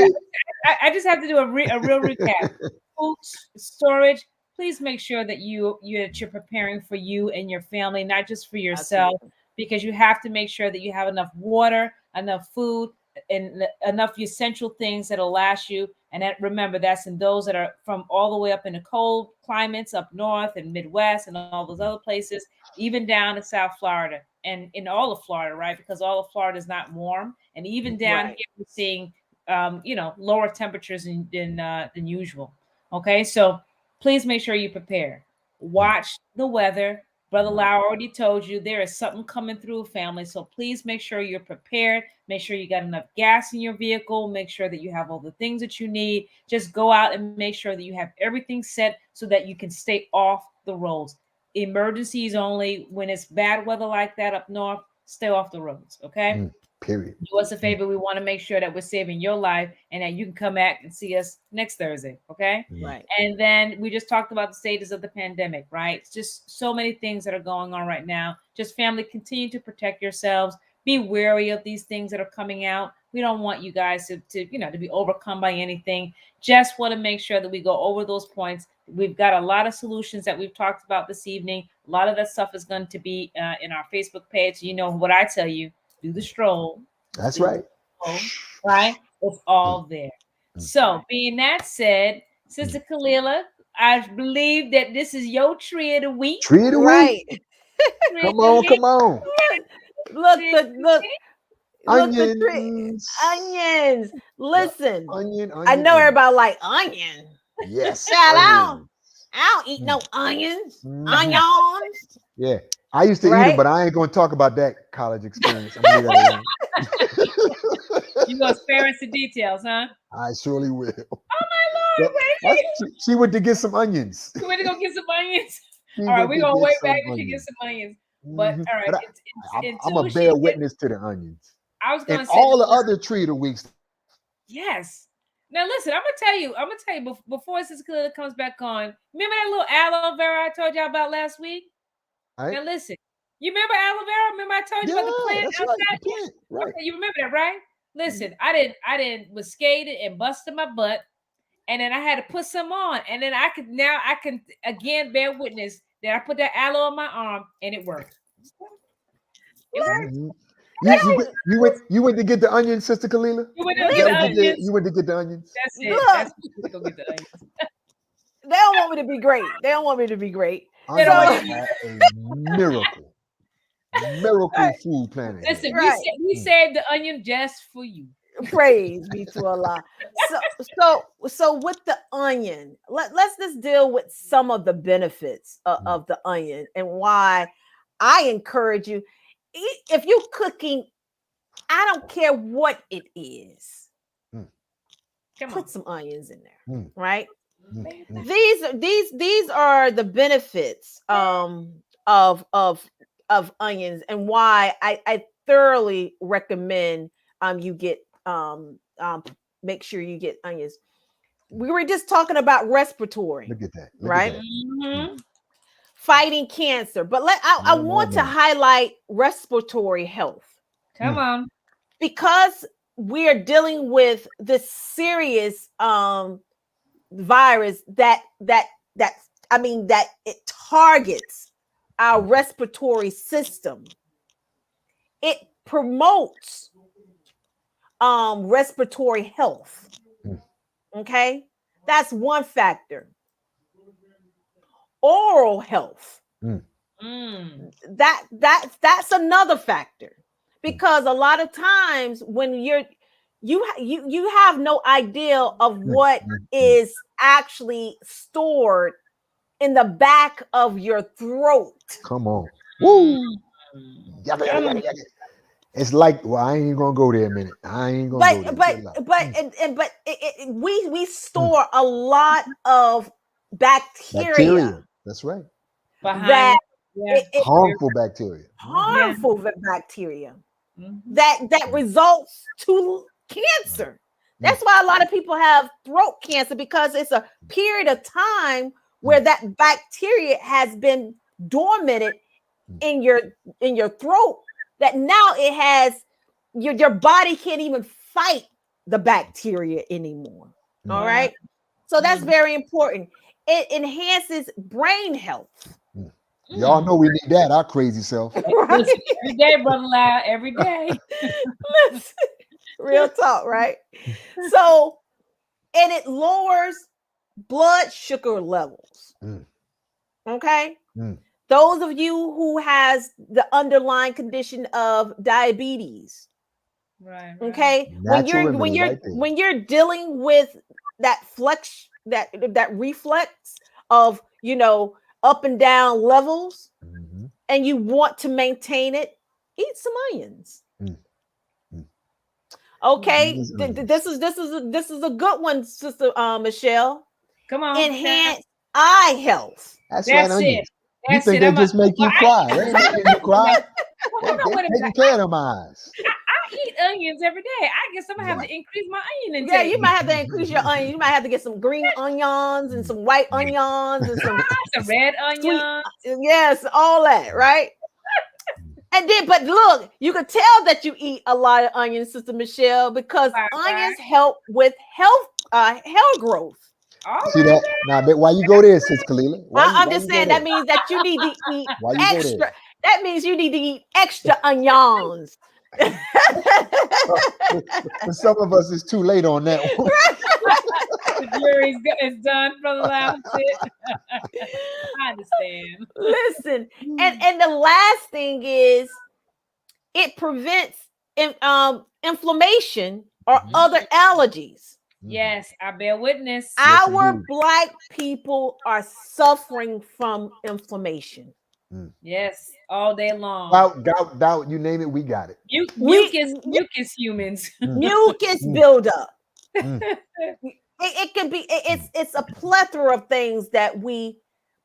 I just have to do a real recap. Food storage. Please make sure that you're preparing for you and your family, not just for yourself, because you have to make sure that you have enough water, enough food, and enough essential things that'll last you. And remember, that's in those that are from all the way up in the cold climates up north and Midwest and all those other places, even down to South Florida and in all of Florida, right? Because all of Florida is not warm, and even down here we're seeing, lower temperatures than usual. Okay, so please make sure you prepare. Watch the weather. Brother Lau already told you there is something coming through, family. So please make sure you're prepared. Make sure you got enough gas in your vehicle. Make sure that you have all the things that you need. Just go out and make sure that you have everything set so that you can stay off the roads. Emergencies only. When it's bad weather like that up north, stay off the roads. Okay. Period. Do us a favor. We want to make sure that we're saving your life and that you can come back and see us next Thursday. Okay. Right. And then we just talked about the status of the pandemic, right? It's just so many things that are going on right now. Just family, continue to protect yourselves. Be wary of these things that are coming out. We don't want you guys to be overcome by anything. Just want to make sure that we go over those points. We've got a lot of solutions that we've talked about this evening. A lot of that stuff is going to be in our Facebook page. You know what I tell you. Do the stroll. That's right. Right? It's all there. So, being that said, Sister Kalila, I believe that this is your tree of the week. Tree of the week. Come on. Look. Onions. Onions. Listen. Onion. I know everybody like onion. Yes. Shout out. I don't eat no onions. Onions. Yeah. I used to eat it, but I ain't going to talk about that college experience. I'm gonna leave that alone. You gonna spare us the details, huh? I surely will. Oh my Lord! She went to get some onions. She went to go get some onions. All right, we're gonna wait back until she gets some onions. But all right, I'm a bear witness to the onions. I was gonna say all the other tree of the weeks. Yes. Now listen, I'm gonna tell you before Sister Kalila comes back on. Remember that little aloe vera I told y'all about last week? Right. Now listen, you remember aloe vera? Remember I told you about the plant outside? Right. Okay, you remember that, right? Listen, I didn't was skated and busted my butt, and then I had to put some on, and then I can again bear witness that I put that aloe on my arm and it worked. It worked. You went to get the onions, Sister Kalila? You went to get the onions. You went to get the onions. That's it. That's go get the onions. They don't want me to be great. They don't want me to be great. They don't want a miracle. Miracle food planet. Listen, we saved the onion just for you. Praise be to Allah. So with the onion, let's just deal with some of the benefits of the onion and why I encourage you. If you're cooking, I don't care what it is. Put some onions in there, right? These are the benefits of onions and why I thoroughly recommend you get make sure you get onions. We were just talking about respiratory. Look at that. Right? Mm-hmm. Fighting cancer. But I want to highlight respiratory health. Come on. Because we are dealing with this serious virus that it targets our respiratory system. It promotes respiratory health. Okay, that's one factor. Oral health. That's another factor, because a lot of times when you have no idea of what is actually stored in the back of your throat. Come on. Woo. It's like, well, I ain't gonna go there a minute. I ain't gonna go there. We store a lot of bacteria. That's right. Harmful bacteria. Harmful bacteria that results to cancer. That's why a lot of people have throat cancer, because it's a period of time where that bacteria has been dormant in your throat. that now it has your body can't even fight the bacteria anymore. All right. So that's very important. It enhances brain health. Y'all know we need that, our crazy self. Right? Every day, Brother Loud, every day. Listen, real talk, right? So, and it lowers blood sugar levels. Okay. Those of you who has the underlying condition of diabetes, Right. okay, Natural when remedy right there. you're dealing with that that reflex of, you know, up and down levels, and you want to maintain it, eat some onions. Okay, this is a good one, Sister Michelle. Come on. Enhance eye health. That's That's right, onions. it. You That's think it. they just make you cry? They ain't making you cry. Hold on, They wait a taking minute. care of them eyes. I eat onions every day. I guess I'm gonna have to increase my onion intake. Yeah, you might have to increase your onion. You might have to get some green onions and some white onions and some Some red onions. yes, all that, right? And then, but look, you can tell that you eat a lot of onions, Sister Michelle, because onions help with hair growth. See that? Now, why you go there, Sis Kalila? I'm just saying that means that you need to eat extra. That means you need to eat extra onions. For some of us, it's too late on that one. The jury's is done, Brother Loud. I understand. Listen, and the last thing is it prevents inflammation or other allergies. Yes, I bear witness. Our Black people are suffering from inflammation. Yes, all day long. Doubt, you name it, we got it. Mucus humans. Mucus buildup. It can be, it's a plethora of things that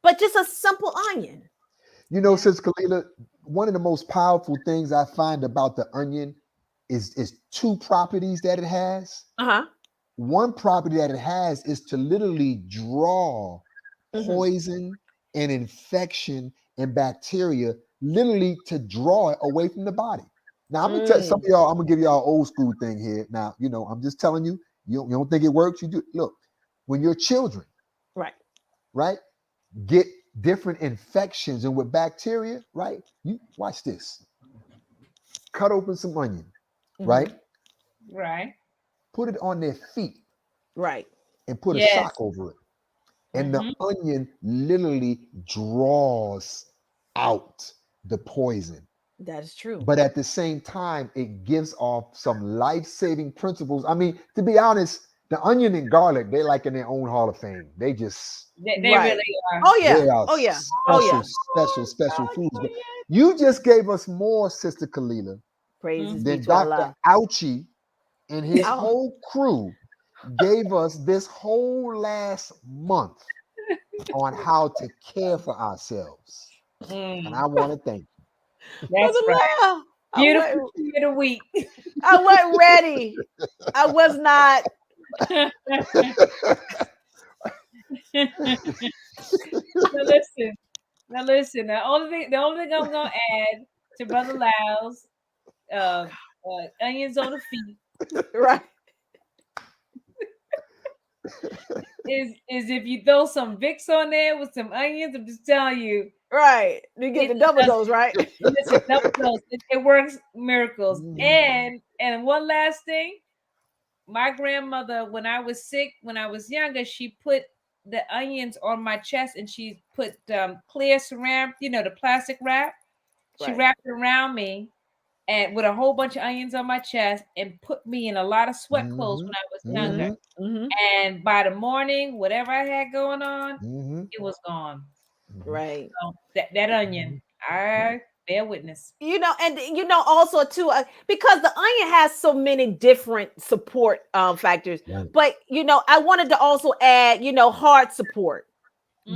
but just a simple onion. You know, Sis Kalila, one of the most powerful things I find about the onion is two properties that it has. One property that it has is to literally draw poison and infection and bacteria, literally to draw it away from the body. Now, I'm gonna tell some of y'all, I'm gonna give y'all an old school thing here. Now, you know, I'm just telling you, you don't think it works. You do. Look, when your children, right, get different infections and with bacteria, right? You watch this. Cut open some onion, right? Right. Put it on their feet, right, and put a sock over it. And the onion literally draws out the poison. That is true. But at the same time, it gives off some life-saving principles. I mean, to be honest, the onion and garlic, they're like in their own Hall of Fame. They just they really are. Oh yeah. They are special foods. But you just gave us more, Sister Kalila, than Dr. Ouchie and his whole crew gave us this whole last month on how to care for ourselves. And I want to thank you. That's right. Beautiful of the week. I wasn't ready. I was not. Now listen. The only thing I'm gonna add to Brother Lyle's onions on the feet, right? is if you throw some Vicks on there with some onions, I'm just telling you. Right. You get the double dose, right? Listen, double dose. It works miracles. And one last thing, my grandmother, when I was sick, when I was younger, she put the onions on my chest and she put clear saran, the plastic wrap. She wrapped it around me and with a whole bunch of onions on my chest and put me in a lot of sweat clothes when I was younger. And by the morning, whatever I had going on, it was gone. Right. So that onion, I bear witness. And also too, because the onion has so many different support factors. Right. But I wanted to also add, heart support,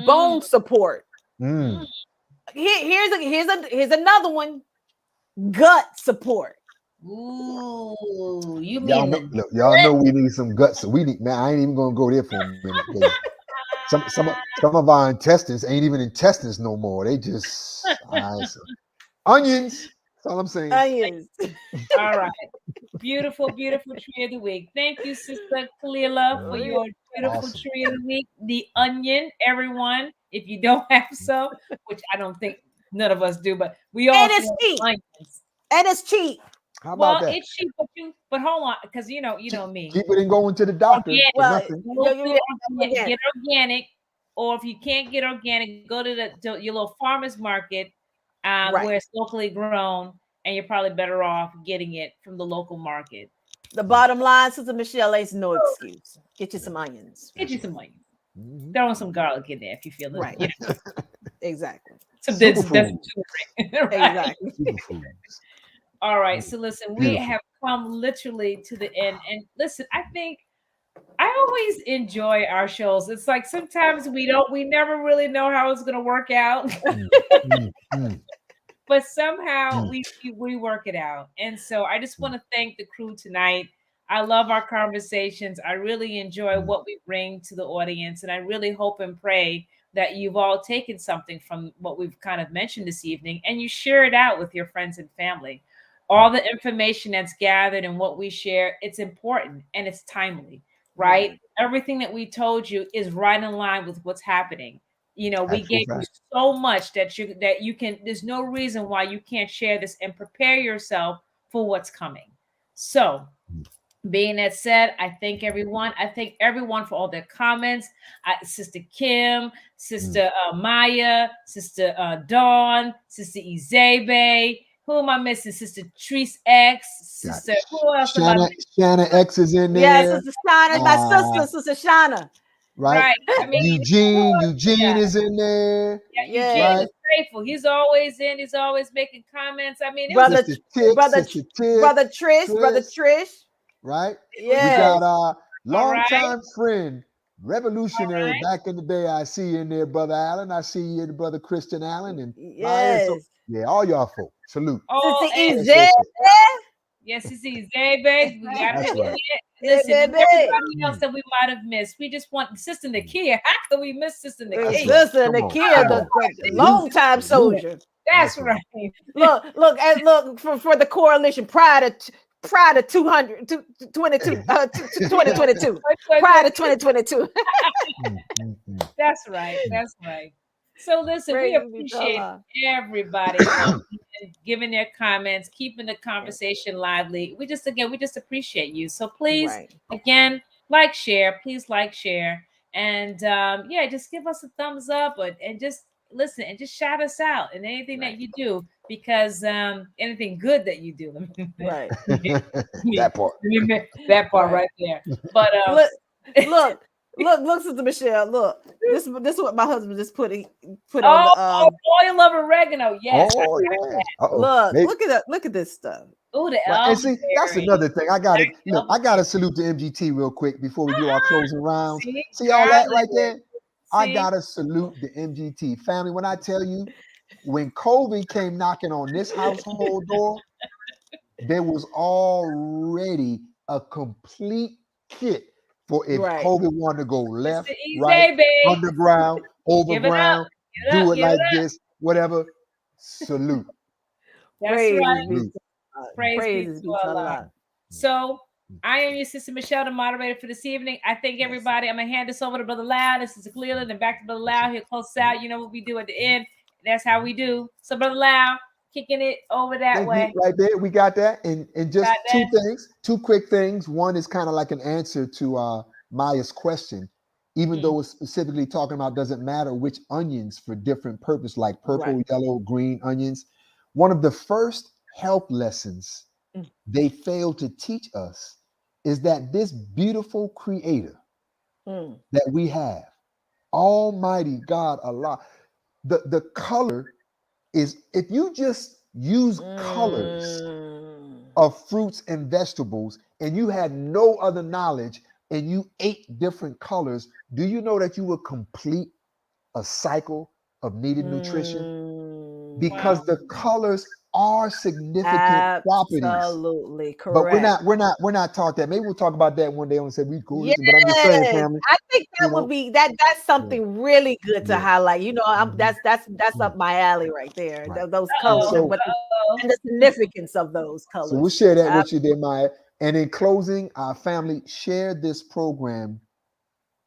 bone support. Here's another one. Gut support. Ooh, you y'all mean y'all know we need some guts. So we need. Man, I ain't even gonna go there for a minute. Some of our intestines ain't even intestines no more. They just onions That's all I'm saying. Onions. All right. Beautiful, beautiful tree of the week. Thank you, Sister Kalila, for your beautiful Awesome. tree of the week. The onion, everyone. If you don't have some, which I don't think none of us do, but we all And it's love cheap. onions. And it's cheap. How Well, about that? it's cheap, but hold on, because you know me. Cheaper than going to the doctor Organic. for Well, nothing. Go you to get get organic, or if you can't get organic, go to your little farmer's market Right. where it's locally grown, and you're probably better off getting it from the local market. The bottom line, Sister Michelle, ain't no excuse. Get you some onions. Get you some onions. Mhm. Throw in some garlic in there if you feel it. Right. You know, Exactly. some Superfood. turmeric. Right? Exactly. Superfoods. All right. So listen, we Beautiful. have come literally to the end. And listen, I think I always enjoy our shows. It's like sometimes we never really know how it's gonna work out. Mm. But somehow we work it out. And so I just want to thank the crew tonight. I love our conversations. I really enjoy what we bring to the audience. And I really hope and pray that you've all taken something from what we've kind of mentioned this evening and you share it out with your friends and family. All the information that's gathered and what we share, it's important and it's timely, right? Everything that we told you is right in line with what's happening. You know, we Actual gave you fact. so much that you can, there's no reason why you can't share this and prepare yourself for what's coming. So being that said, I thank everyone. I thank everyone for all their comments. Sister Kim, Sister Maya, Sister Dawn, Sister Izebe. Who am I missing? Sister Treese X. Sister, who else am I missing? Shanna X is in there. Yes, Sister Shauna, my sister, Sister Shauna. Right. I mean, Eugene is in there. Yeah, Eugene is faithful. He's always in. He's always making comments. I mean, brother Trish. Right? Yes. We got our longtime friend, revolutionary back in the day. I see you in there, Brother Allen. I see you, Brother Christian Allen. And yes. So, all y'all folk. Salute. Sister Yes, Sister Izebe. We got That's right. Listen, everybody else that we might have missed. We just want Sister Nakia. How could we miss Sister Nakia? Sister Nakia, the long-time soldier. That's right. Look for the coalition prior to 2022. Prior to 2022. That's right. That's right. So listen, we appreciate everybody coming and giving their comments, keeping the conversation lively. We just appreciate you. So please, again, share, and just give us a thumbs up and just listen and just shout us out in anything that you do, because anything good that you do. Right. that part right there. But Look, Sister Michelle. Look, this is what my husband just put on the oil of oregano. Yes. Look at this stuff. Oh, and see, that's another thing. I gotta salute the MGT real quick before we do our closing rounds. See all that right there? I gotta salute the MGT family. When I tell you, when COVID came knocking on this household door, there was already a complete kit for if COVID wanted to go left, right, underground, overground, do it like this, whatever. Salute. That's right. Praise be to Allah. So I am your Sister Michelle, the moderator for this evening. I thank everybody. I'm gonna hand this over to Brother Lau. This is Cleveland, and back to Brother Lau. He'll close us out. You know what we do at the end. That's how we do. So Brother Lau, kicking it over that way. Right there, we got that. And just two quick things. One is kind of like an answer to Maya's question. Even though it's specifically talking about doesn't matter which onions for different purpose, like purple, yellow, green onions. One of the first health lessons they failed to teach us is that this beautiful creator that we have, Almighty God, Allah, the color is, if you just use colors of fruits and vegetables and you had no other knowledge and you ate different colors, do you know that you would complete a cycle of needed nutrition? Because the colors are significant properties. Absolutely correct. But we're not taught that. Maybe we'll talk about that one day on Say We Cool. But I'm just saying, family. I think that would be that's something really good to highlight. You know, that's up my alley right there. Right. Those colors and the significance of those colors. So we'll share that with you there, Maya. And in closing, our family, share this program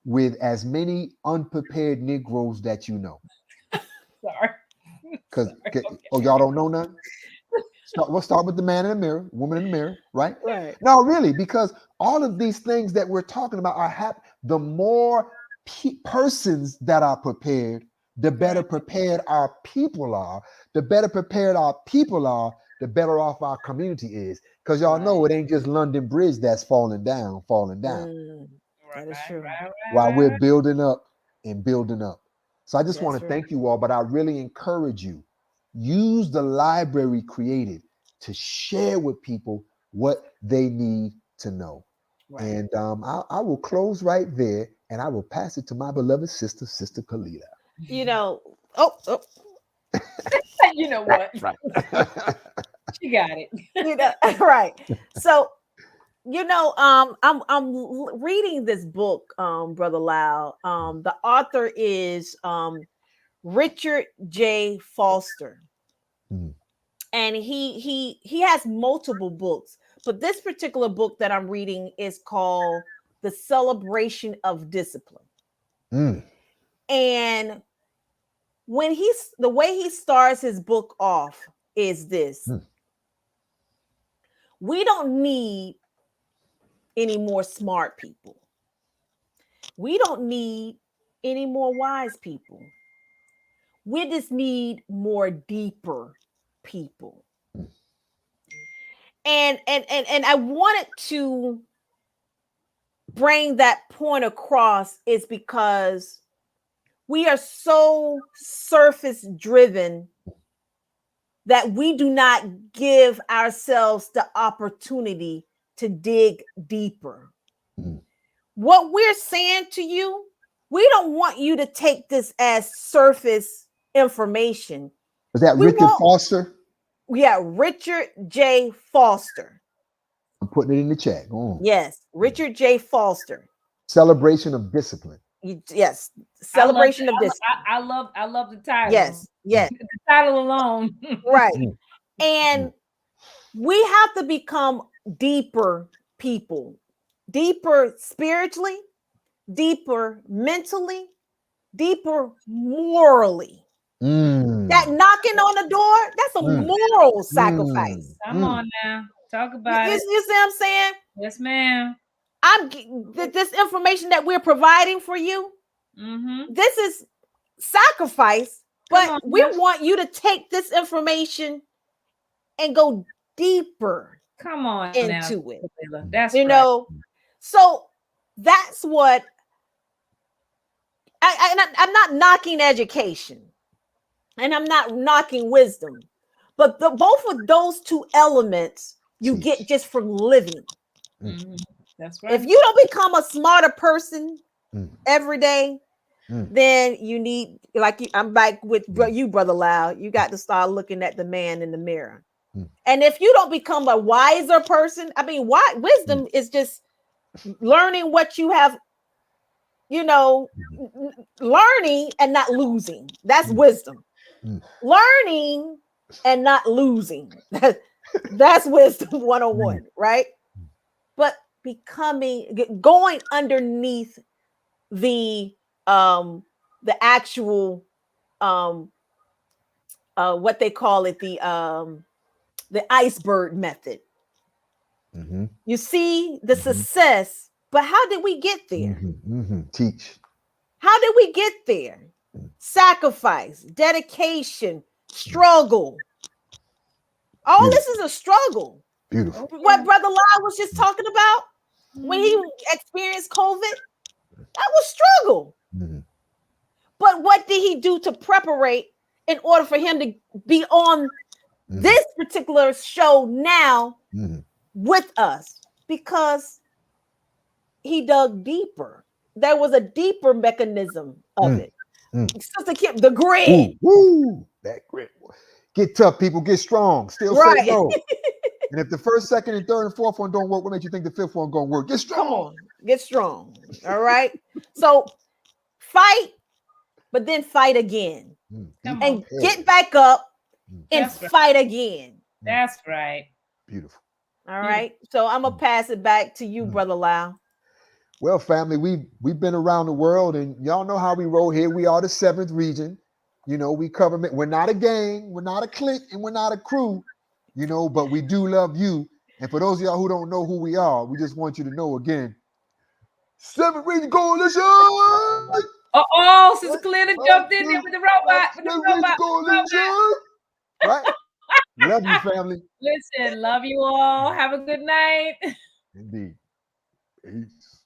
with as many unprepared Negroes that you know. Sorry. Because y'all don't know nothing? We'll start with the man in the mirror, woman in the mirror, right? Right. No, really, because all of these things that we're talking about are the more persons that are prepared, the better prepared our people are. The better prepared our people are, the better off our community is. Because y'all know it ain't just London Bridge that's falling down. That is true. While we're building up and building up. So I just want to thank you all, but I really encourage you, use the library created to share with people what they need to know. Right. And I will close right there, and I will pass it to my beloved sister, Sister Kalila. You know, you know what? Right. She got it. You know, right. So, you know, I'm reading this book, Brother Lau. The author is Richard J. Foster. And he has multiple books, but this particular book that I'm reading is called The Celebration of Discipline. And when the way he starts his book off is this: we don't need any more smart people. We don't need any more wise people. We just need more deeper people. And I wanted to bring that point across is because we are so surface driven that we do not give ourselves the opportunity to dig deeper. What we're saying to you, we don't want you to take this as surface information. Was that Richard Foster? Yeah, Richard J. Foster. I'm putting it in the chat. Go on. Yes, Richard J. Foster. Celebration of Discipline. Yes, Celebration of Discipline. I love the title. Yes. The title alone. Right. And we have to become deeper people, deeper spiritually, deeper mentally, deeper morally. That knocking on the door, that's a moral sacrifice. Come on now. Talk about it. You see what I'm saying? Yes, ma'am. This information that we're providing for you, this is sacrifice, but we want you to take this information and go deeper into it. That's you know, so that's what I'm not knocking education and I'm not knocking wisdom, but both of those two elements you get just from living. That's right. If you don't become a smarter person every day, then you need, I'm back with you, Brother Lau, you got to start looking at the man in the mirror. And if you don't become a wiser person, I mean, wisdom is just learning what you have, learning and not losing. That's wisdom. Learning and not losing. That's wisdom 101, right? But going underneath the actual what they call it, the iceberg method. You see the success, but how did we get there? Teach. How did we get there? Sacrifice, dedication, struggle. All this is a struggle. Beautiful. What Brother Lau was just talking about when he experienced COVID, that was struggle. But what did he do to preparate in order for him to be on this particular show now with us? Because he dug deeper. There was a deeper mechanism of it. Sister Kim, the grid. Woo, that grid. Get tough, people. Get strong. Still Right. say no. And if the first, second, and third, and fourth one don't work, what makes you think the fifth one gonna work? Get strong. Come on, get strong. All right. So fight, but then fight again, Come and on. get back up and That's right. fight again. That's right. Beautiful. All right. So I'm gonna pass it back to you, Brother Lau. Well, family, we've been around the world, and y'all know how we roll here. We are the 7th region. You know, we cover. We're not a gang, we're not a clique, and we're not a crew. You know, but we do love you. And for those of y'all who don't know who we are, we just want you to know again. 7th Region Coalition. Oh, Sister Clinton jumped in there with the robot. With the 7th robot. Region Coalition. Right? Love you, family. Listen, love you all. Have a good night. Indeed. Peace.